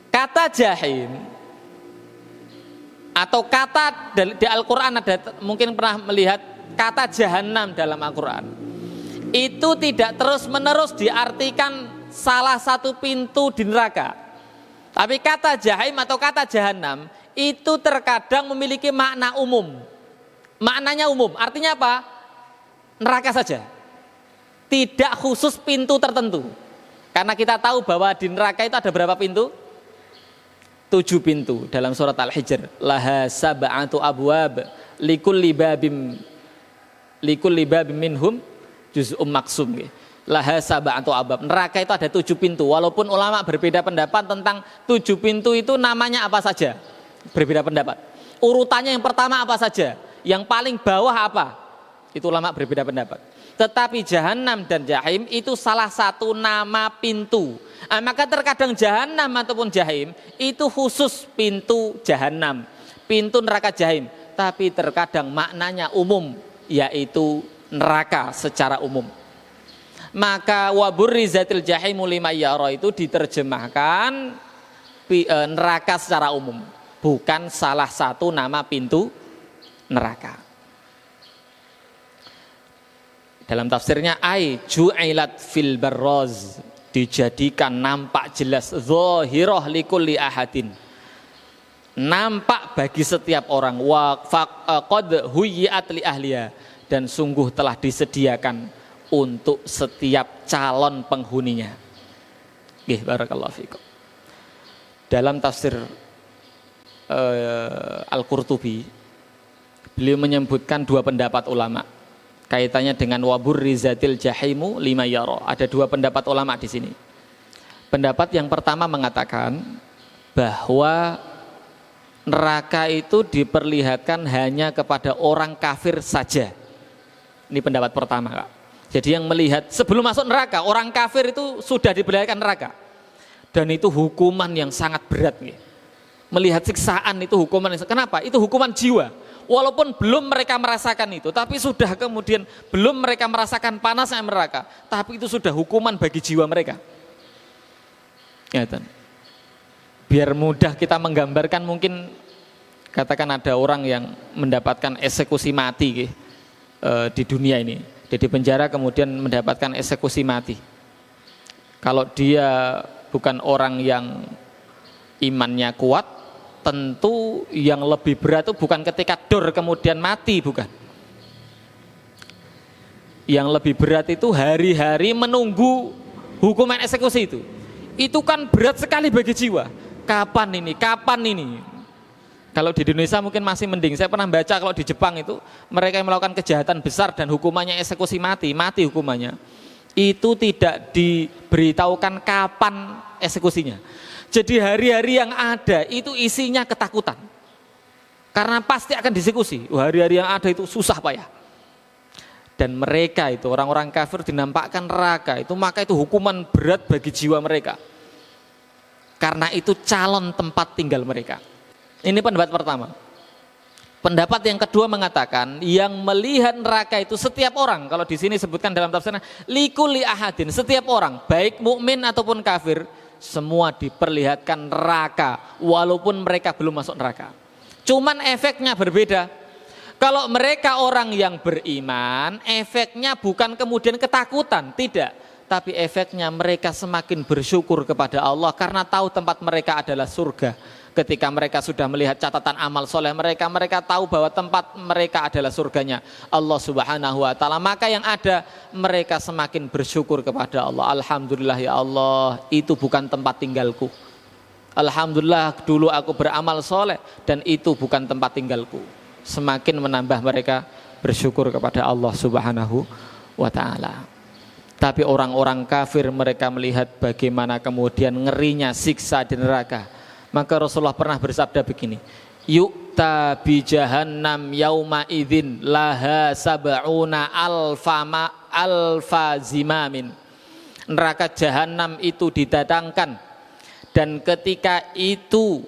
Kata jahim atau kata di Al-Qur'an ada, mungkin pernah melihat kata jahanam dalam Al-Qur'an. Itu tidak terus-menerus diartikan salah satu pintu di neraka. Tapi kata jahim atau kata jahanam itu terkadang memiliki makna umum. Maknanya umum, artinya apa? Neraka saja. Tidak khusus pintu tertentu. Karena kita tahu bahwa di neraka itu ada berapa pintu? 7 pintu dalam surat Al-Hijr. Laha sab'atu abwab likulli babim minhum juz'um maksum. Laha sab'atu abwab. Neraka itu ada 7 pintu. Walaupun ulama berbeda pendapat tentang 7 pintu itu namanya apa saja. Berbeda pendapat. Urutannya yang pertama apa saja? Yang paling bawah apa? Itu ulama berbeda pendapat. Tetapi jahanam dan jahim itu salah satu nama pintu. Maka terkadang jahanam ataupun jahim itu khusus pintu jahanam, pintu neraka jahim. Tapi terkadang maknanya umum, yaitu neraka secara umum. Maka waburrizatil jahimu liman yara itu diterjemahkan neraka secara umum, bukan salah satu nama pintu neraka. Dalam tafsirnya ju'ilat fil barraz, dijadikan nampak jelas, zahirah likulli ahadin, nampak bagi setiap orang, wa qad huyyat li ahliya, dan sungguh telah disediakan untuk setiap calon penghuninya. Nggih, barakallahu fikum. Dalam tafsir Al-Qurtubi, beliau menyebutkan 2 pendapat ulama kaitannya dengan waburrizatil jahimu liman yara. Ada 2 pendapat ulama di sini. Pendapat yang pertama mengatakan bahwa neraka itu diperlihatkan hanya kepada orang kafir saja. Ini pendapat pertama, Kak. Jadi yang melihat sebelum masuk neraka, orang kafir itu sudah diperlihatkan neraka. Dan itu hukuman yang sangat berat nih. Melihat siksaan itu hukuman. Kenapa? Itu hukuman jiwa. Walaupun belum mereka merasakan itu, tapi sudah kemudian belum mereka merasakan panasnya neraka, tapi itu sudah hukuman bagi jiwa mereka. Ya, biar mudah kita menggambarkan, mungkin Katakan ada orang yang mendapatkan eksekusi mati di dunia ini, di penjara kemudian mendapatkan eksekusi mati. Kalau dia bukan orang yang imannya kuat, tentu yang lebih berat itu bukan ketika dor kemudian mati, bukan. Yang lebih berat itu hari-hari menunggu hukuman eksekusi itu. Itu kan berat sekali bagi jiwa. Kapan ini? Kapan ini? Kalau di Indonesia mungkin masih mending. Saya pernah baca kalau di Jepang itu mereka yang melakukan kejahatan besar dan hukumannya eksekusi mati hukumannya. Itu tidak diberitahukan kapan eksekusinya. Jadi hari-hari yang ada itu isinya ketakutan. Karena pasti akan dieksekusi. Hari-hari yang ada itu susah payah. Dan mereka itu orang-orang kafir dinampakkan neraka itu, maka itu hukuman berat bagi jiwa mereka. Karena itu calon tempat tinggal mereka. Ini pendapat pertama. Pendapat yang kedua mengatakan yang melihat neraka itu setiap orang. Kalau di sini sebutkan dalam tafsirnya likulli ahadin, setiap orang baik mukmin ataupun kafir semua diperlihatkan neraka walaupun mereka belum masuk neraka. Cuman efeknya berbeda. Kalau mereka orang yang beriman, efeknya bukan kemudian ketakutan, tidak. Tapi efeknya mereka semakin bersyukur kepada Allah karena tahu tempat mereka adalah surga. Ketika mereka sudah melihat catatan amal soleh mereka, mereka tahu bahwa tempat mereka adalah surganya Allah Subhanahu wa ta'ala. Maka yang ada mereka semakin bersyukur kepada Allah. Alhamdulillah ya Allah, itu bukan tempat tinggalku. Alhamdulillah dulu aku beramal soleh dan itu bukan tempat tinggalku. Semakin menambah mereka bersyukur kepada Allah Subhanahu wa ta'ala. Tapi orang-orang kafir mereka melihat bagaimana kemudian ngerinya siksa di neraka. Maka Rasulullah pernah bersabda begini, yu'ta bi jahannam yauma idzin laha sab'una alfa zimamin. Neraka jahanam itu didatangkan dan ketika itu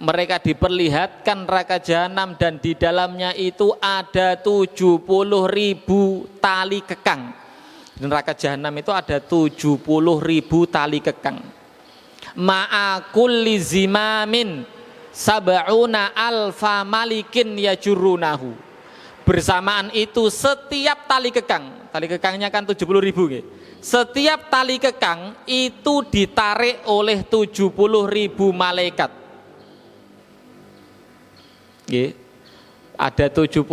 mereka diperlihatkan neraka jahanam dan di dalamnya itu ada 70.000 tali kekang. Neraka jahanam itu ada 70.000 tali kekang. Ma'a kulli zimamin sab'una alfa malikin yajurunahu. Bersamaan itu setiap tali kekangnya kan 70.000 gitu. Setiap tali kekang itu ditarik oleh 70.000 malaikat. Gitu. Ada 70.000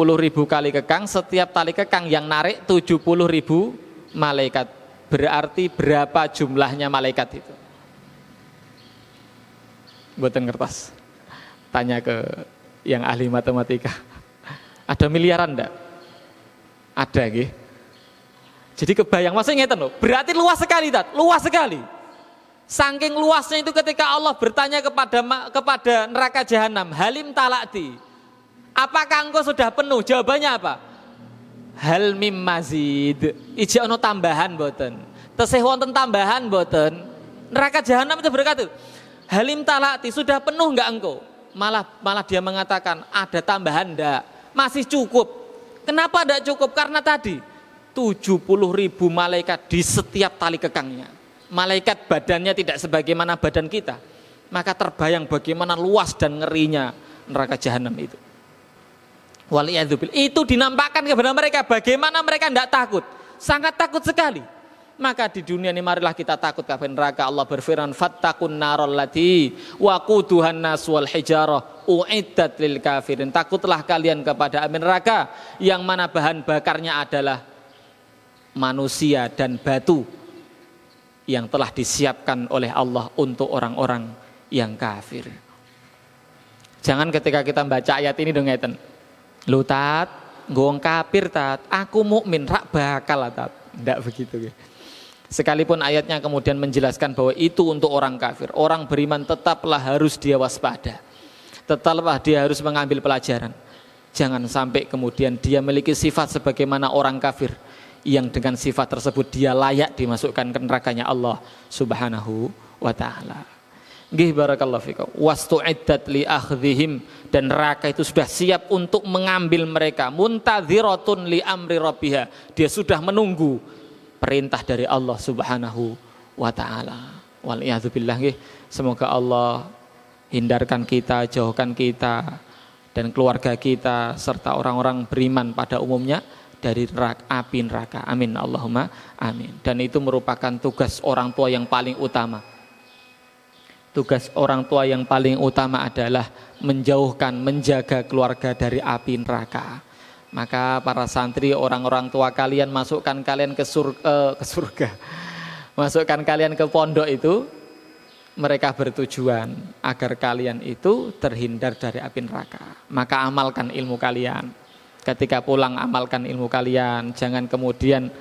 kali kekang, setiap tali kekang yang narik 70.000 malaikat. Berarti berapa jumlahnya malaikat itu? Buatan kertas. Tanya ke yang ahli matematika. Ada miliaran enggak? Ada nggih. Jadi kebayang maksudnya ngeten loh. Berarti luas sekali Tat, luas sekali. Saking luasnya itu ketika Allah bertanya kepada neraka jahanam, halim talati. Apakah engkau sudah penuh? Jawabannya apa? Hal mim mazid. Ija ono tambahan mboten. Tesih wonten tambahan mboten. Neraka jahanam itu berkata, halim talati, sudah penuh enggak engkau? Malah dia mengatakan ada tambahan enggak, masih cukup. Kenapa enggak cukup? Karena tadi 70.000 malaikat di setiap tali kekangnya. Malaikat badannya tidak sebagaimana badan kita. Maka terbayang bagaimana luas dan ngerinya neraka jahanam itu. Waliyadzubillah. Itu dinampakkan kepada mereka bagaimana mereka enggak takut. Sangat takut sekali. Maka di dunia ini marilah kita takut kepada neraka. Allah berfirman, fattaqun narol lati waquduhan nas wal hijarah uiddat lil kafirin. Takutlah kalian kepada api neraka yang mana bahan bakarnya adalah manusia dan batu yang telah disiapkan oleh Allah untuk orang-orang yang kafir. Jangan ketika kita baca ayat ini dong ngeten. Lu Tat, ngomong kafir Tat, aku mukmin rak bakal Tat. Enggak begitu. Sekalipun ayatnya kemudian menjelaskan bahwa itu untuk orang kafir, orang beriman tetaplah harus dia waspada, tetaplah dia harus mengambil pelajaran. Jangan sampai kemudian dia memiliki sifat sebagaimana orang kafir yang dengan sifat tersebut dia layak dimasukkan ke nerakanya Allah Subhanahu wa ta'ala. Nggih barakallahu fikum. Wastu'iddat li akhdhihim, dan neraka itu sudah siap untuk mengambil mereka. Muntadhiratun li amri rabbiha, dia sudah menunggu perintah dari Allah Subhanahu wa ta'ala. Wal'iyadzubillah. Semoga Allah hindarkan kita, jauhkan kita dan keluarga kita serta orang-orang beriman pada umumnya dari api neraka. Amin Allahumma amin. Dan itu merupakan tugas orang tua yang paling utama. Tugas orang tua yang paling utama adalah menjauhkan, menjaga keluarga dari api neraka. Maka para santri, orang-orang tua kalian, masukkan kalian ke surga. Masukkan kalian ke pondok itu, mereka bertujuan agar kalian itu terhindar dari api neraka. Maka amalkan ilmu kalian. Ketika pulang amalkan ilmu kalian. Jangan kemudian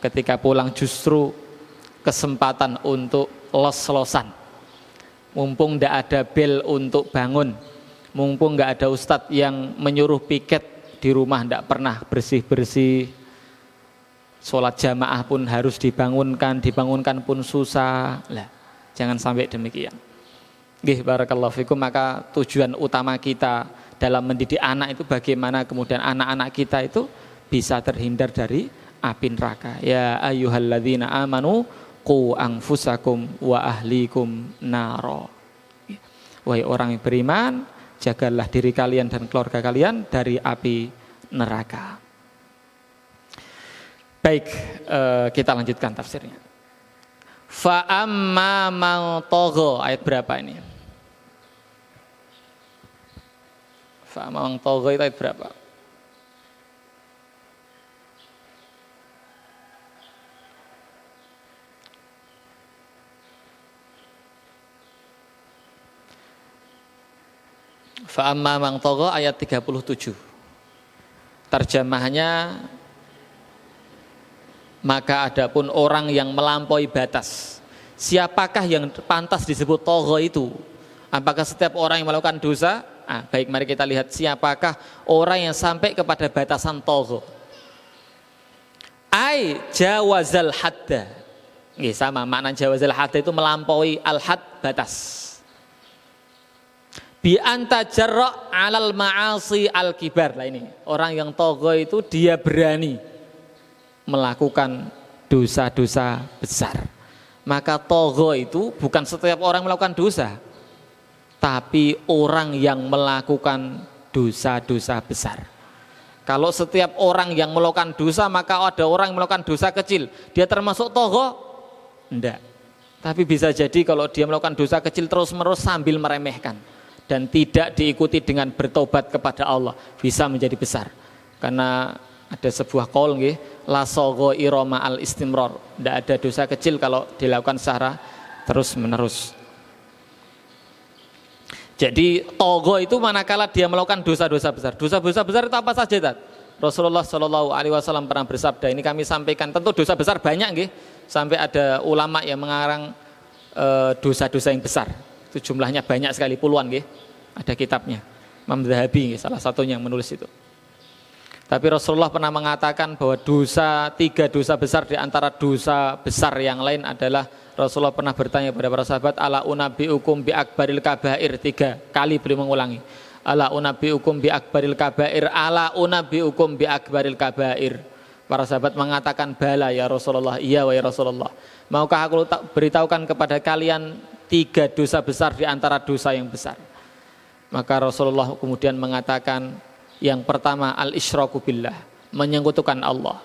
ketika pulang justru kesempatan untuk los-losan. Mumpung tidak ada bel untuk bangun. Mumpung nggak ada ustadz yang menyuruh piket di rumah, tidak pernah bersih-bersih. Sholat jamaah pun harus dibangunkan pun susah. Lah, jangan sampai demikian. Nggih, barakallahu fikum. Maka tujuan utama kita dalam mendidik anak itu bagaimana kemudian anak-anak kita itu bisa terhindar dari api neraka. Ya ayyuhalladzina amanu qu anfusakum wa ahlikum naro. Wahai orang yang beriman, jagalah diri kalian dan keluarga kalian dari api neraka. Baik, kita lanjutkan tafsirnya. Fa amma man tagha, ayat berapa ini? Fa amma man tagha itu ayat berapa? Fa amma man tagha ayat 37. Terjemahnya, maka adapun orang yang melampaui batas. Siapakah yang pantas disebut tagha itu? Apakah setiap orang yang melakukan dosa? Baik, mari kita lihat siapakah orang yang sampai kepada batasan tagha. Ai jawazal hadda. Sama makna jawazal hadda itu melampaui al-had, batas. Bi anta jarra 'alal ma'asi al-kibar. Lah ini, orang yang tagha itu dia berani melakukan dosa-dosa besar. Maka tagha itu bukan setiap orang melakukan dosa, tapi orang yang melakukan dosa-dosa besar. Kalau setiap orang yang melakukan dosa, maka ada orang yang melakukan dosa kecil, dia termasuk tagha? Enggak. Tapi bisa jadi kalau dia melakukan dosa kecil terus-menerus sambil meremehkan dan tidak diikuti dengan bertobat kepada Allah, bisa menjadi besar. Karena ada sebuah qaul nggih, la sagha irama al istimrar. Tidak ada dosa kecil kalau dilakukan secara terus-menerus. Jadi tagha itu manakala dia melakukan dosa-dosa besar. Dosa-dosa besar itu apa saja, Tat? Rasulullah Shallallahu alaihi wasallam pernah bersabda, ini kami sampaikan, tentu dosa besar banyak nggih. Sampai ada ulama yang mengarang dosa-dosa yang besar. Itu jumlahnya banyak sekali, puluhan nggih. Ada kitabnya. Imam Zahabi salah satunya yang menulis itu. Tapi Rasulullah pernah mengatakan bahwa tiga dosa besar di antara dosa besar yang lain adalah, Rasulullah pernah bertanya kepada para sahabat, ala unabbiukum bi akbaril kabair, 3 kali beliau mengulangi. Ala unabbiukum bi akbaril kabair, ala unabbiukum bi akbaril kabair. Para sahabat mengatakan, bala ya Rasulullah, iya wahai Rasulullah. Maukah aku beritahukan kepada kalian 3 dosa besar di antara dosa yang besar? Maka Rasulullah kemudian mengatakan, yang pertama al-isyraku billah, menyekutukan Allah.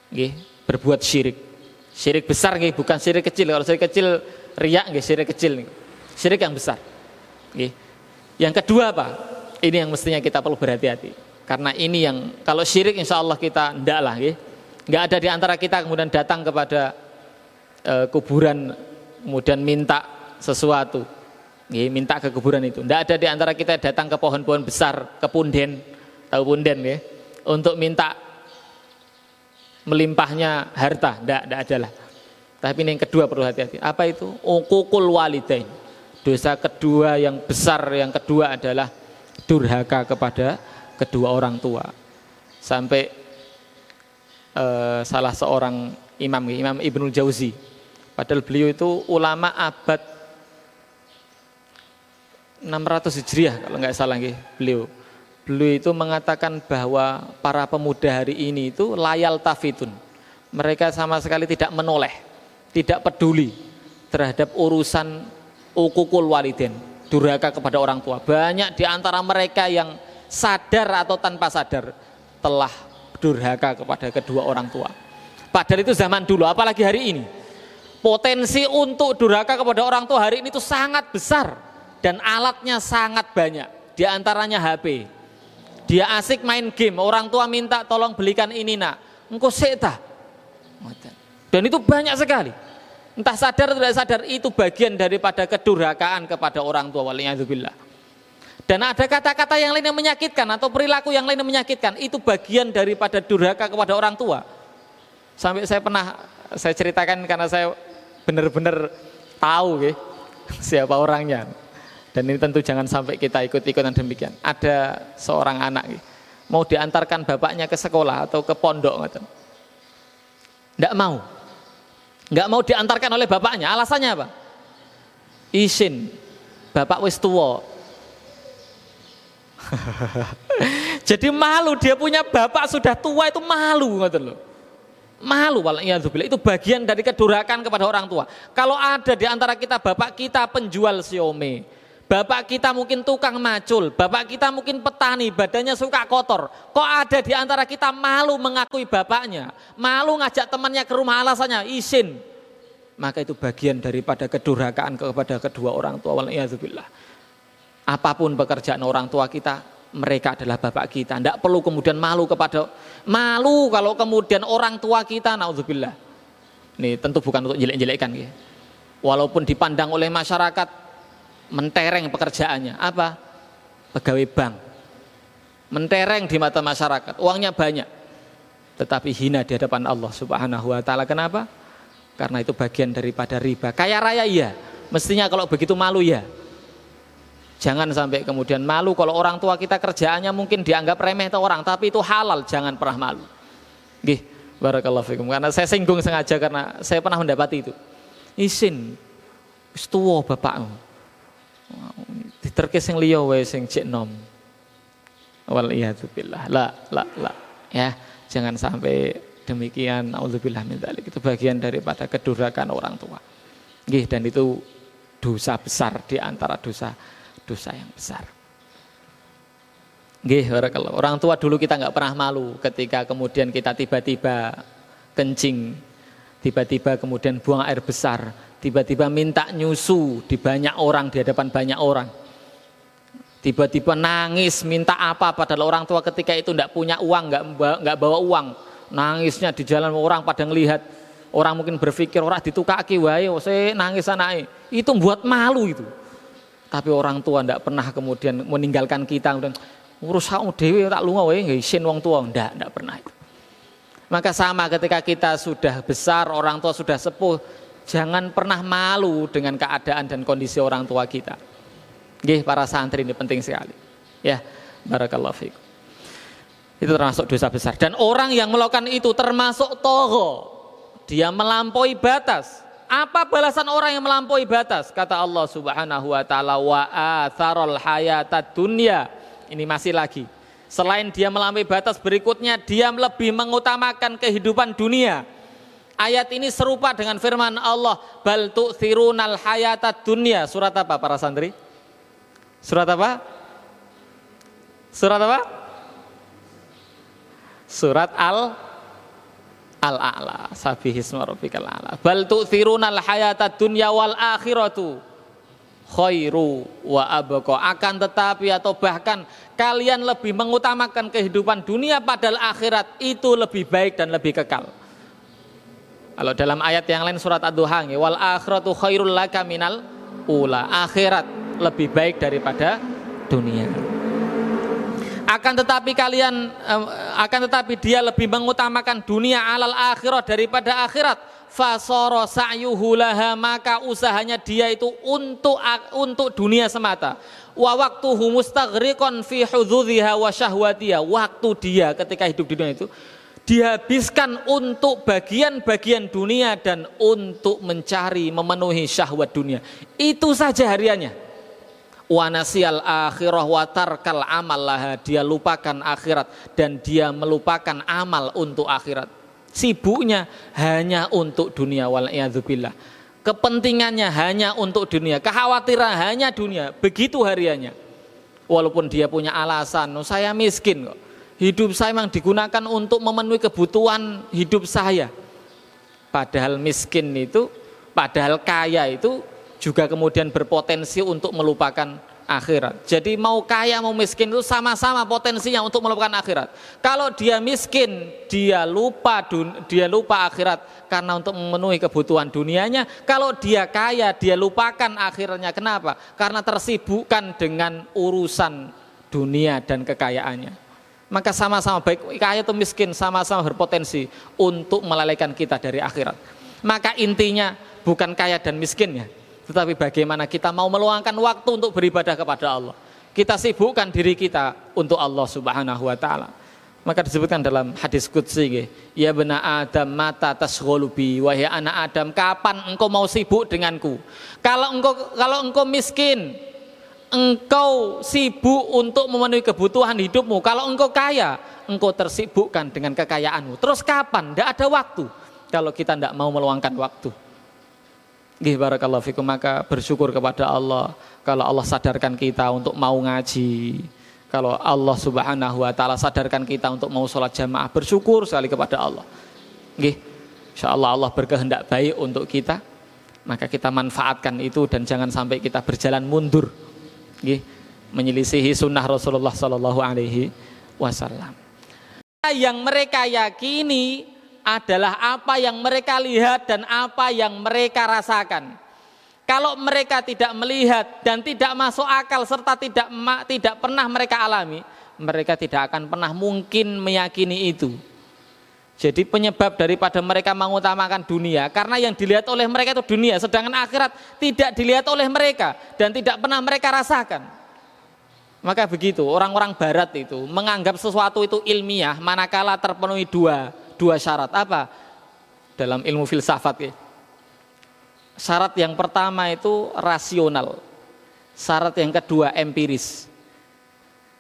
Nggih, berbuat syirik. Syirik besar nggih, bukan syirik kecil. Kalau syirik kecil riya nggih, syirik kecil nggih. Syirik yang besar. Nggih. Yang kedua apa? Ini yang mestinya kita perlu berhati-hati. Karena ini yang kalau syirik insya Allah kita ndak lah nggih. Enggak ada di antara kita kemudian datang kepada kuburan kemudian minta sesuatu. Minta ke kuburan itu. Tidak ada di antara kita datang ke pohon-pohon besar, ke punden, tahu punden ya, untuk minta melimpahnya harta. Tidak ada lah. Tapi ini yang kedua perlu hati-hati. Apa itu? Uququl walidain. Dosa kedua yang besar yang kedua adalah durhaka kepada kedua orang tua. Sampai salah seorang Imam Ibnul Jauzi, padahal beliau itu ulama abad 600 Hijriah kalau nggak salah nggih, beliau itu mengatakan bahwa para pemuda hari ini itu layal tafitun, mereka sama sekali tidak menoleh, tidak peduli terhadap urusan uququl walidain, durhaka kepada orang tua. Banyak di antara mereka yang sadar atau tanpa sadar telah durhaka kepada kedua orang tua. Padahal itu zaman dulu, apalagi hari ini. Potensi untuk durhaka kepada orang tua hari ini itu sangat besar dan alatnya sangat banyak. Di antaranya HP. Dia asik main game, orang tua minta tolong belikan ini nak, engkau seta. Dan itu banyak sekali. Entah sadar atau tidak sadar, itu bagian daripada kedurhakaan kepada orang tua. Waliyadzubillah. Dan ada kata-kata yang lain yang menyakitkan atau perilaku yang lain yang menyakitkan, itu bagian daripada durhaka kepada orang tua. Sampai saya ceritakan karena saya benar-benar tahu siapa orangnya. Dan ini tentu jangan sampai kita ikut-ikutan demikian. Ada seorang anak mau diantarkan bapaknya ke sekolah atau ke pondok, nggak mau diantarkan oleh bapaknya. Alasannya apa? Isin, bapak wis tuwa. Jadi malu, dia punya bapak sudah tua itu malu, malu. Waliyadzubillah. Itu bagian dari kedurhakaan kepada orang tua. Kalau ada di antara kita bapak kita penjual siomay, bapak kita mungkin tukang macul, bapak kita mungkin petani, badannya suka kotor, kok ada di antara kita malu mengakui bapaknya, malu ngajak temannya ke rumah, alasannya izin, maka itu bagian daripada kedurhakaan kepada kedua orang tua. Waliyadzubillah. Apapun pekerjaan orang tua kita, mereka adalah bapak kita. Tidak perlu kemudian malu kalau kemudian orang tua kita, naudzubillah. Ini tentu bukan untuk jelek-jelekkan, walaupun dipandang oleh masyarakat mentereng pekerjaannya, apa? Pegawai bank, mentereng di mata masyarakat, uangnya banyak, tetapi hina di hadapan Allah Subhanahu wa Ta'ala. Kenapa? Karena itu bagian daripada riba. Kaya raya iya, mestinya kalau begitu malu ya. Jangan sampai kemudian malu kalau orang tua kita kerjaannya mungkin dianggap remeh atau orang, tapi itu halal, jangan pernah malu. Nggih, barakallahu fikum. Karena saya singgung sengaja karena saya pernah mendapati itu. Isin, wis tuwa bapakmu. Diterke sing liya wae sing cek nom. Waliyadzubillah. La. Ya, jangan sampai demikian. Auzubillah min dzalik. Itu bagian daripada kedurhakaan orang tua. Nggih, dan itu dosa besar di antara dosa yang besar. Nggih, barakallah. Orang tua dulu kita nggak pernah malu ketika kemudian kita tiba-tiba kencing, tiba-tiba kemudian buang air besar, tiba-tiba minta nyusu di banyak orang, di hadapan banyak orang, tiba-tiba nangis minta apa, padahal orang tua ketika itu nggak punya uang, nggak bawa uang, nangisnya di jalan, orang pada ngelihat, orang mungkin berpikir orang ditukaki wae, saya nangis anake, itu buat malu itu. Tapi orang tua tidak pernah kemudian meninggalkan kita, kemudian urus kamu dewi tak lunga wae nggak isin wong tua, tidak pernah itu. Maka sama ketika kita sudah besar, orang tua sudah sepuh, jangan pernah malu dengan keadaan dan kondisi orang tua kita. Nggih, para santri ini penting sekali. Ya, barakallahu fikum. Itu termasuk dosa besar. Dan orang yang melakukan itu termasuk togho, dia melampaui batas. Apa balasan orang yang melampaui batas? Kata Allah Subhanahu wa Ta'ala, wa atharul hayatad dunya. Ini masih lagi. Selain dia melampaui batas, berikutnya dia lebih mengutamakan kehidupan dunia. Ayat ini serupa dengan firman Allah, bal tu'thirunal hayatad dunya. Surat apa para santri? Surat apa? Surat apa? Surat Al-A'la. Sabihisma rabbikal a'la. Bal tu'thirunal hayatad dunya wal akhiratu khairu wa abqa. Akan tetapi atau bahkan kalian lebih mengutamakan kehidupan dunia, padahal akhirat itu lebih baik dan lebih kekal. Kalau dalam ayat yang lain surat Ad-Duha, wal akhiratu khairul laka minal ula. Akhirat lebih baik daripada dunia. Akan tetapi dia lebih mengutamakan dunia alal akhirat daripada akhirat. Fasara sa'yuhu laha, maka usahanya dia itu untuk dunia semata. Wa waqtuhu mustaghriqan fi hududhiha wa syahwatiha. Waktu dia ketika hidup di dunia itu dihabiskan untuk bagian-bagian dunia dan untuk memenuhi syahwat dunia. Itu saja hariannya. Wa nasiyal akhirah wa tarkal amal laha, dia lupakan akhirat dan dia melupakan amal untuk akhirat. Sibuknya hanya untuk dunia, wal iyadzubillah. kepentingannya hanya untuk dunia, kekhawatiran hanya dunia, begitu hariannya. Walaupun dia punya alasan, saya miskin kok, hidup saya memang digunakan untuk memenuhi kebutuhan hidup saya. Padahal miskin itu, padahal kaya itu juga kemudian berpotensi untuk melupakan akhirat. Jadi mau kaya mau miskin itu sama-sama potensinya untuk melupakan akhirat. Kalau dia miskin, dia lupa akhirat karena untuk memenuhi kebutuhan dunianya. Kalau dia kaya, dia lupakan akhirnya. Kenapa? Karena tersibukkan dengan urusan dunia dan kekayaannya. Maka sama-sama baik kaya atau miskin sama-sama berpotensi untuk melalaikan kita dari akhirat. Maka intinya bukan kaya dan miskinnya, tetapi bagaimana kita mau meluangkan waktu untuk beribadah kepada Allah. Kita sibukkan diri kita untuk Allah Subhanahu wa taala. Maka disebutkan dalam hadis qudsi, ya bena Adam mata tasghulu bi, wahai anak Adam, kapan engkau mau sibuk denganku? Kalau engkau miskin, engkau sibuk untuk memenuhi kebutuhan hidupmu. Kalau engkau kaya, engkau tersibukkan dengan kekayaanmu. Terus kapan? Tidak ada waktu kalau kita tidak mau meluangkan waktu. Barakallahu fikum. Maka bersyukur kepada Allah kalau Allah sadarkan kita untuk mau ngaji, kalau Allah Subhanahu wa taala sadarkan kita untuk mau sholat jamaah, bersyukur sekali kepada Allah. Insyaallah Allah berkehendak baik untuk kita, maka kita manfaatkan itu dan jangan sampai kita berjalan mundur, menyelisihi sunnah Rasulullah Sallallahu Alaihi Wasallam. Yang mereka yakini adalah apa yang mereka lihat dan apa yang mereka rasakan. Kalau mereka tidak melihat dan tidak masuk akal serta tidak pernah mereka alami, mereka tidak akan pernah mungkin meyakini itu. Jadi penyebab daripada mereka mengutamakan dunia karena yang dilihat oleh mereka itu dunia, sedangkan akhirat tidak dilihat oleh mereka dan tidak pernah mereka rasakan. Maka begitu orang-orang barat itu menganggap sesuatu itu ilmiah manakala terpenuhi dua syarat. Apa? Dalam ilmu filsafat, syarat yang pertama itu rasional, syarat yang kedua empiris.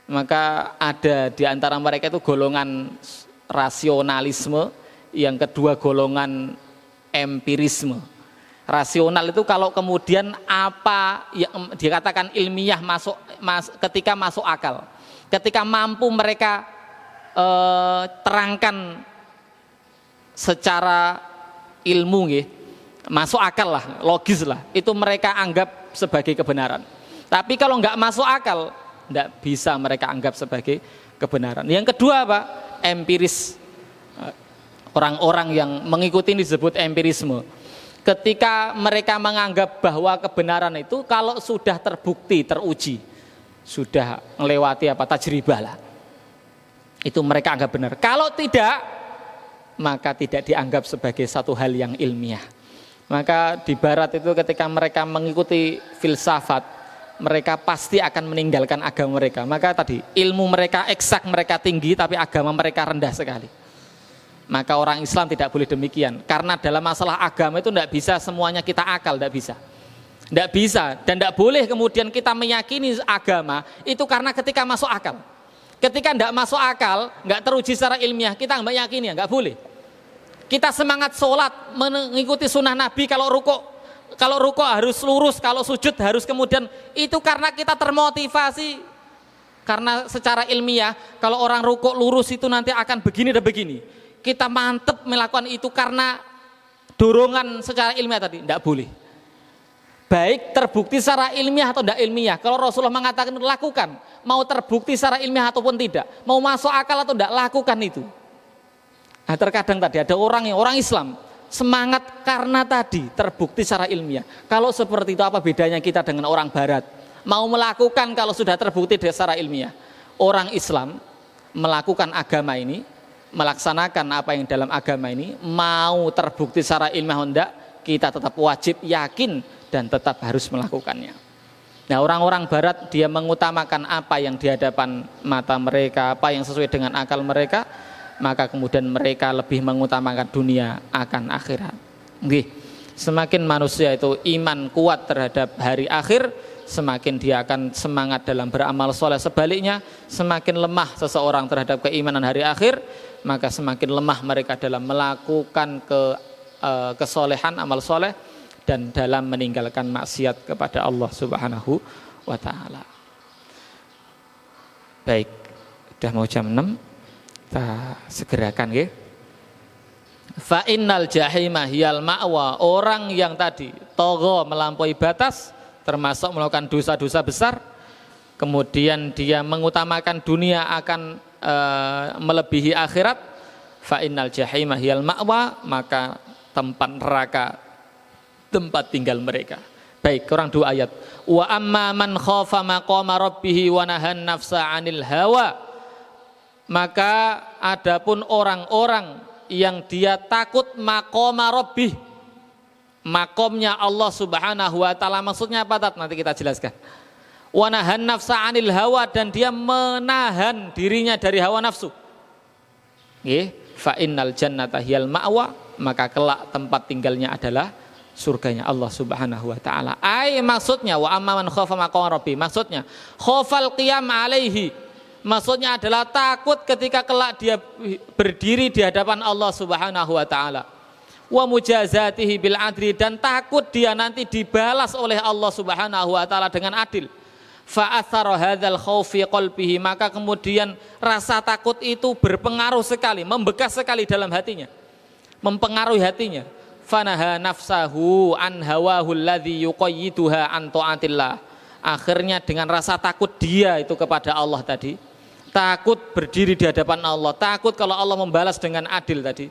Maka ada di antara mereka itu golongan rasionalisme, yang kedua golongan empirisme. Rasional itu kalau kemudian apa yang dikatakan ilmiah ketika masuk akal, ketika mampu mereka terangkan secara ilmu, masuk akal lah, logis lah, itu mereka anggap sebagai kebenaran. Tapi kalau nggak masuk akal, nggak bisa mereka anggap sebagai kebenaran. Yang kedua apa? Empiris. Orang-orang yang mengikuti ini disebut empirisme. Ketika mereka menganggap bahwa kebenaran itu kalau sudah terbukti, teruji, sudah melewati tajribah lah, itu mereka anggap benar. Kalau tidak, maka tidak dianggap sebagai satu hal yang ilmiah. Maka di barat itu ketika mereka mengikuti filsafat, mereka pasti akan meninggalkan agama mereka. Maka tadi ilmu mereka eksak, mereka tinggi, tapi agama mereka rendah sekali. Maka orang Islam tidak boleh demikian, karena dalam masalah agama itu tidak bisa semuanya kita akal, tidak bisa, dan tidak boleh kemudian kita meyakini agama itu karena ketika masuk akal. Ketika tidak masuk akal, nggak teruji secara ilmiah, kita nggak yakini, nggak boleh. Kita semangat sholat mengikuti sunnah Nabi, kalau ruko harus lurus, kalau sujud harus kemudian, itu karena kita termotivasi, karena secara ilmiah kalau orang ruko lurus itu nanti akan begini dan begini. Kita mantep melakukan itu karena dorongan secara ilmiah tadi, tidak boleh. Baik terbukti secara ilmiah atau tidak ilmiah, kalau Rasulullah mengatakan lakukan, mau terbukti secara ilmiah ataupun tidak, mau masuk akal atau tidak, lakukan itu. Nah, terkadang tadi ada orang Islam semangat karena tadi terbukti secara ilmiah. Kalau seperti itu apa bedanya kita dengan orang barat? Mau melakukan kalau sudah terbukti secara ilmiah. Orang Islam melakukan agama ini, melaksanakan apa yang dalam agama ini, mau terbukti secara ilmiah atau tidak, kita tetap wajib yakin dan tetap harus melakukannya. Nah, orang-orang barat dia mengutamakan apa yang di hadapan mata mereka, apa yang sesuai dengan akal mereka, maka kemudian mereka lebih mengutamakan dunia akan akhirat. Semakin manusia itu iman kuat terhadap hari akhir, semakin dia akan semangat dalam beramal soleh. Sebaliknya, semakin lemah seseorang terhadap keimanan hari akhir, maka semakin lemah mereka dalam melakukan kesolehan, amal soleh, dan dalam meninggalkan maksiat kepada Allah Subhanahu wa taala. Baik, sudah mau jam 6, kita segerakan nggih. Fa innal jahima hiyal ma'wa, orang yang tadi tagha melampaui batas termasuk melakukan dosa-dosa besar, kemudian dia mengutamakan dunia akan melebihi akhirat, fa innal jahima hiyal ma'wa, maka tempat neraka tempat tinggal mereka. Baik, kurang 2 ayat. Wa amma man khafa maqama rabbih wa nahan nafsa 'anil hawa, maka adapun orang-orang yang dia takut maqama rabbih, makomnya Allah Subhanahu wa taala, maksudnya apa Tat? Nanti kita jelaskan. Wa nahan nafsa 'anil hawa, dan dia menahan dirinya dari hawa nafsu. Nggih, fa innal jannata hiyal ma'wa, maka kelak tempat tinggalnya adalah surganya Allah Subhanahu wa taala. Maksudnya wa amma man khafa maqama rabbi, maksudnya khafal qiyam alaihi, maksudnya adalah takut ketika kelak dia berdiri di hadapan Allah Subhanahu wa taala. Wa mujazatihi bil adli, dan takut dia nanti dibalas oleh Allah Subhanahu wa taala dengan adil. Fa athara hadzal khaufi qalbihi, maka kemudian rasa takut itu berpengaruh sekali, membekas sekali dalam hatinya, mempengaruhi hatinya. Fanaha nafsahu an hawahu alladhi yuqayyiduha an ta'atillah, akhirnya dengan rasa takut dia itu kepada Allah tadi, takut berdiri di hadapan Allah, takut kalau Allah membalas dengan adil tadi,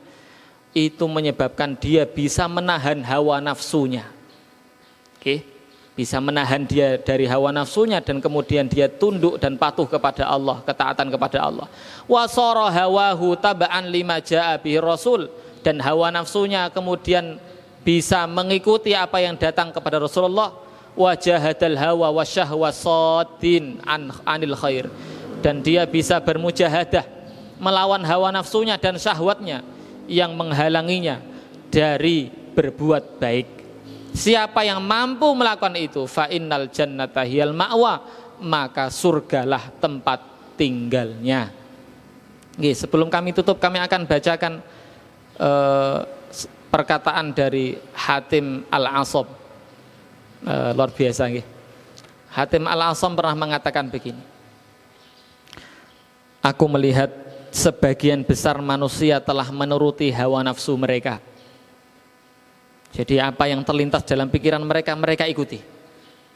itu menyebabkan dia bisa menahan hawa nafsunya. Oke, bisa menahan dia dari hawa nafsunya, dan kemudian dia tunduk dan patuh kepada Allah, ketaatan kepada Allah. Wa sara hawahu taba'an lima ja'a bihi rasul, dan hawa nafsunya kemudian bisa mengikuti apa yang datang kepada Rasulullah. Wa jahadal hawa wa syahwa saddin anil khair, dan dia bisa bermujahadah melawan hawa nafsunya dan syahwatnya yang menghalanginya dari berbuat baik. Siapa yang mampu melakukan itu, fa innal jannata hiyal ma'wa, maka surgalah tempat tinggalnya. Oke, sebelum kami tutup, kami akan bacakan perkataan dari Hatim Al-Asam. Luar biasa nggih. Hatim Al-Asam pernah mengatakan begini: aku melihat sebagian besar manusia telah menuruti hawa nafsu mereka. Jadi apa yang terlintas dalam pikiran mereka, mereka ikuti.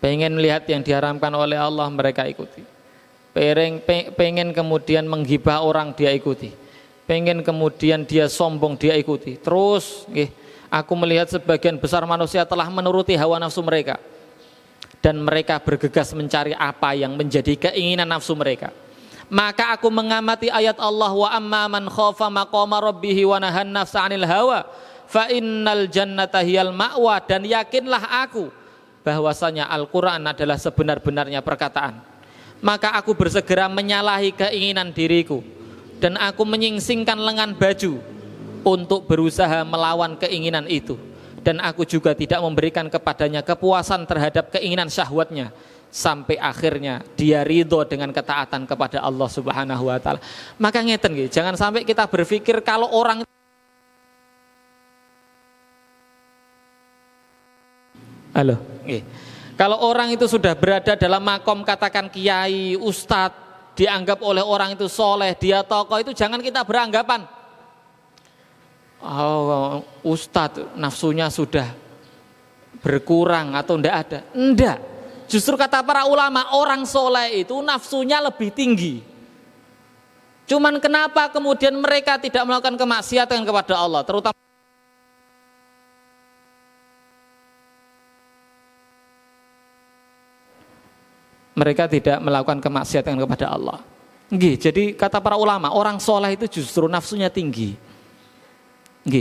Pengen melihat yang diharamkan oleh Allah, mereka ikuti. Pengen kemudian menggibah orang, dia ikuti. Pengen kemudian dia sombong, dia ikuti. Terus aku melihat sebagian besar manusia telah menuruti hawa nafsu mereka, dan mereka bergegas mencari apa yang menjadi keinginan nafsu mereka. Maka aku mengamati ayat Allah, wa amma man khafa maqama rabbih wa nahan nafsa 'anil hawa fa innal jannata hiyal ma'wa, dan yakinlah aku bahwasanya Al-Qur'an adalah sebenar-benarnya perkataan. Maka aku bersegera menyalahi keinginan diriku, dan aku menyingsingkan lengan baju untuk berusaha melawan keinginan itu, dan aku juga tidak memberikan kepadanya kepuasan terhadap keinginan syahwatnya, sampai akhirnya dia ridho dengan ketaatan kepada Allah Subhanahu wa taala. Maka ngeten nggih, jangan sampai kita berpikir kalau orang kalau orang itu sudah berada dalam makom, katakan kiai, ustadz, dianggap oleh orang itu soleh, dia tokoh, itu jangan kita beranggapan, oh ustadz nafsunya sudah berkurang atau enggak ada. Enggak, justru kata para ulama, orang soleh itu nafsunya lebih tinggi. Cuman kenapa kemudian mereka tidak melakukan kemaksiatan kepada Allah, terutama mereka tidak melakukan kemaksiatan kepada Allah. Jadi kata para ulama, orang soleh itu justru nafsunya tinggi.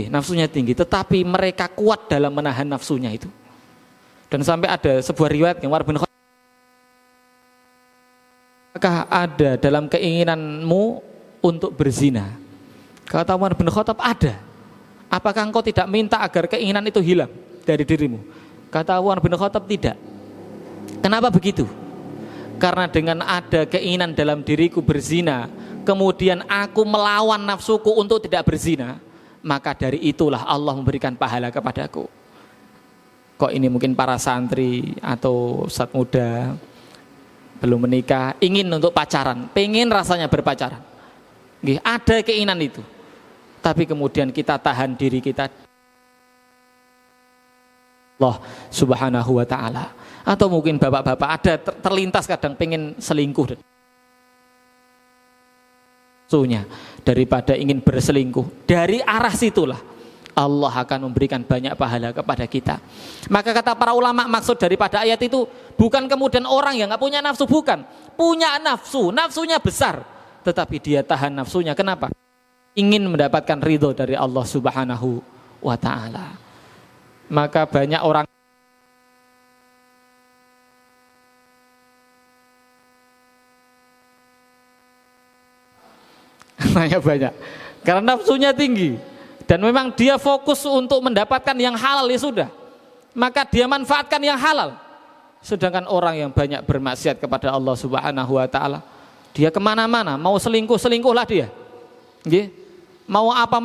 Nafsunya tinggi, tetapi mereka kuat dalam menahan nafsunya itu. Dan sampai ada sebuah riwayat yang Umar bin Khattab, apakah ada dalam keinginanmu untuk berzina? Kata Umar bin Khattab, ada. Apakah engkau tidak minta agar keinginan itu hilang dari dirimu? Kata Umar bin Khattab, tidak. Kenapa begitu? Karena dengan ada keinginan dalam diriku berzina, kemudian aku melawan nafsuku untuk tidak berzina, maka dari itulah Allah memberikan pahala kepadaku. kok ini mungkin para santri atau ustadz muda belum menikah, ingin untuk pacaran, pengen rasanya berpacaran. Nggih, ada keinginan itu. Tapi kemudian kita tahan diri kita Allah Subhanahu wa taala. Atau mungkin bapak-bapak ada terlintas kadang pengen selingkuh daripada ingin berselingkuh. Dari arah situlah Allah akan memberikan banyak pahala kepada kita. Maka kata para ulama, maksud daripada ayat itu bukan kemudian orang yang nggak punya nafsu, bukan. Punya nafsu, nafsunya besar, tetapi dia tahan nafsunya. Kenapa? Ingin mendapatkan ridho dari Allah Subhanahu wa ta'ala. Maka banyak orang banyak karena nafsunya tinggi. Dan memang dia fokus untuk mendapatkan yang halal, ya sudah. Maka dia manfaatkan yang halal. Sedangkan orang yang banyak bermaksiat kepada Allah Subhanahu wa ta'ala, dia kemana-mana, mau selingkuh, selingkuhlah dia. Mau apa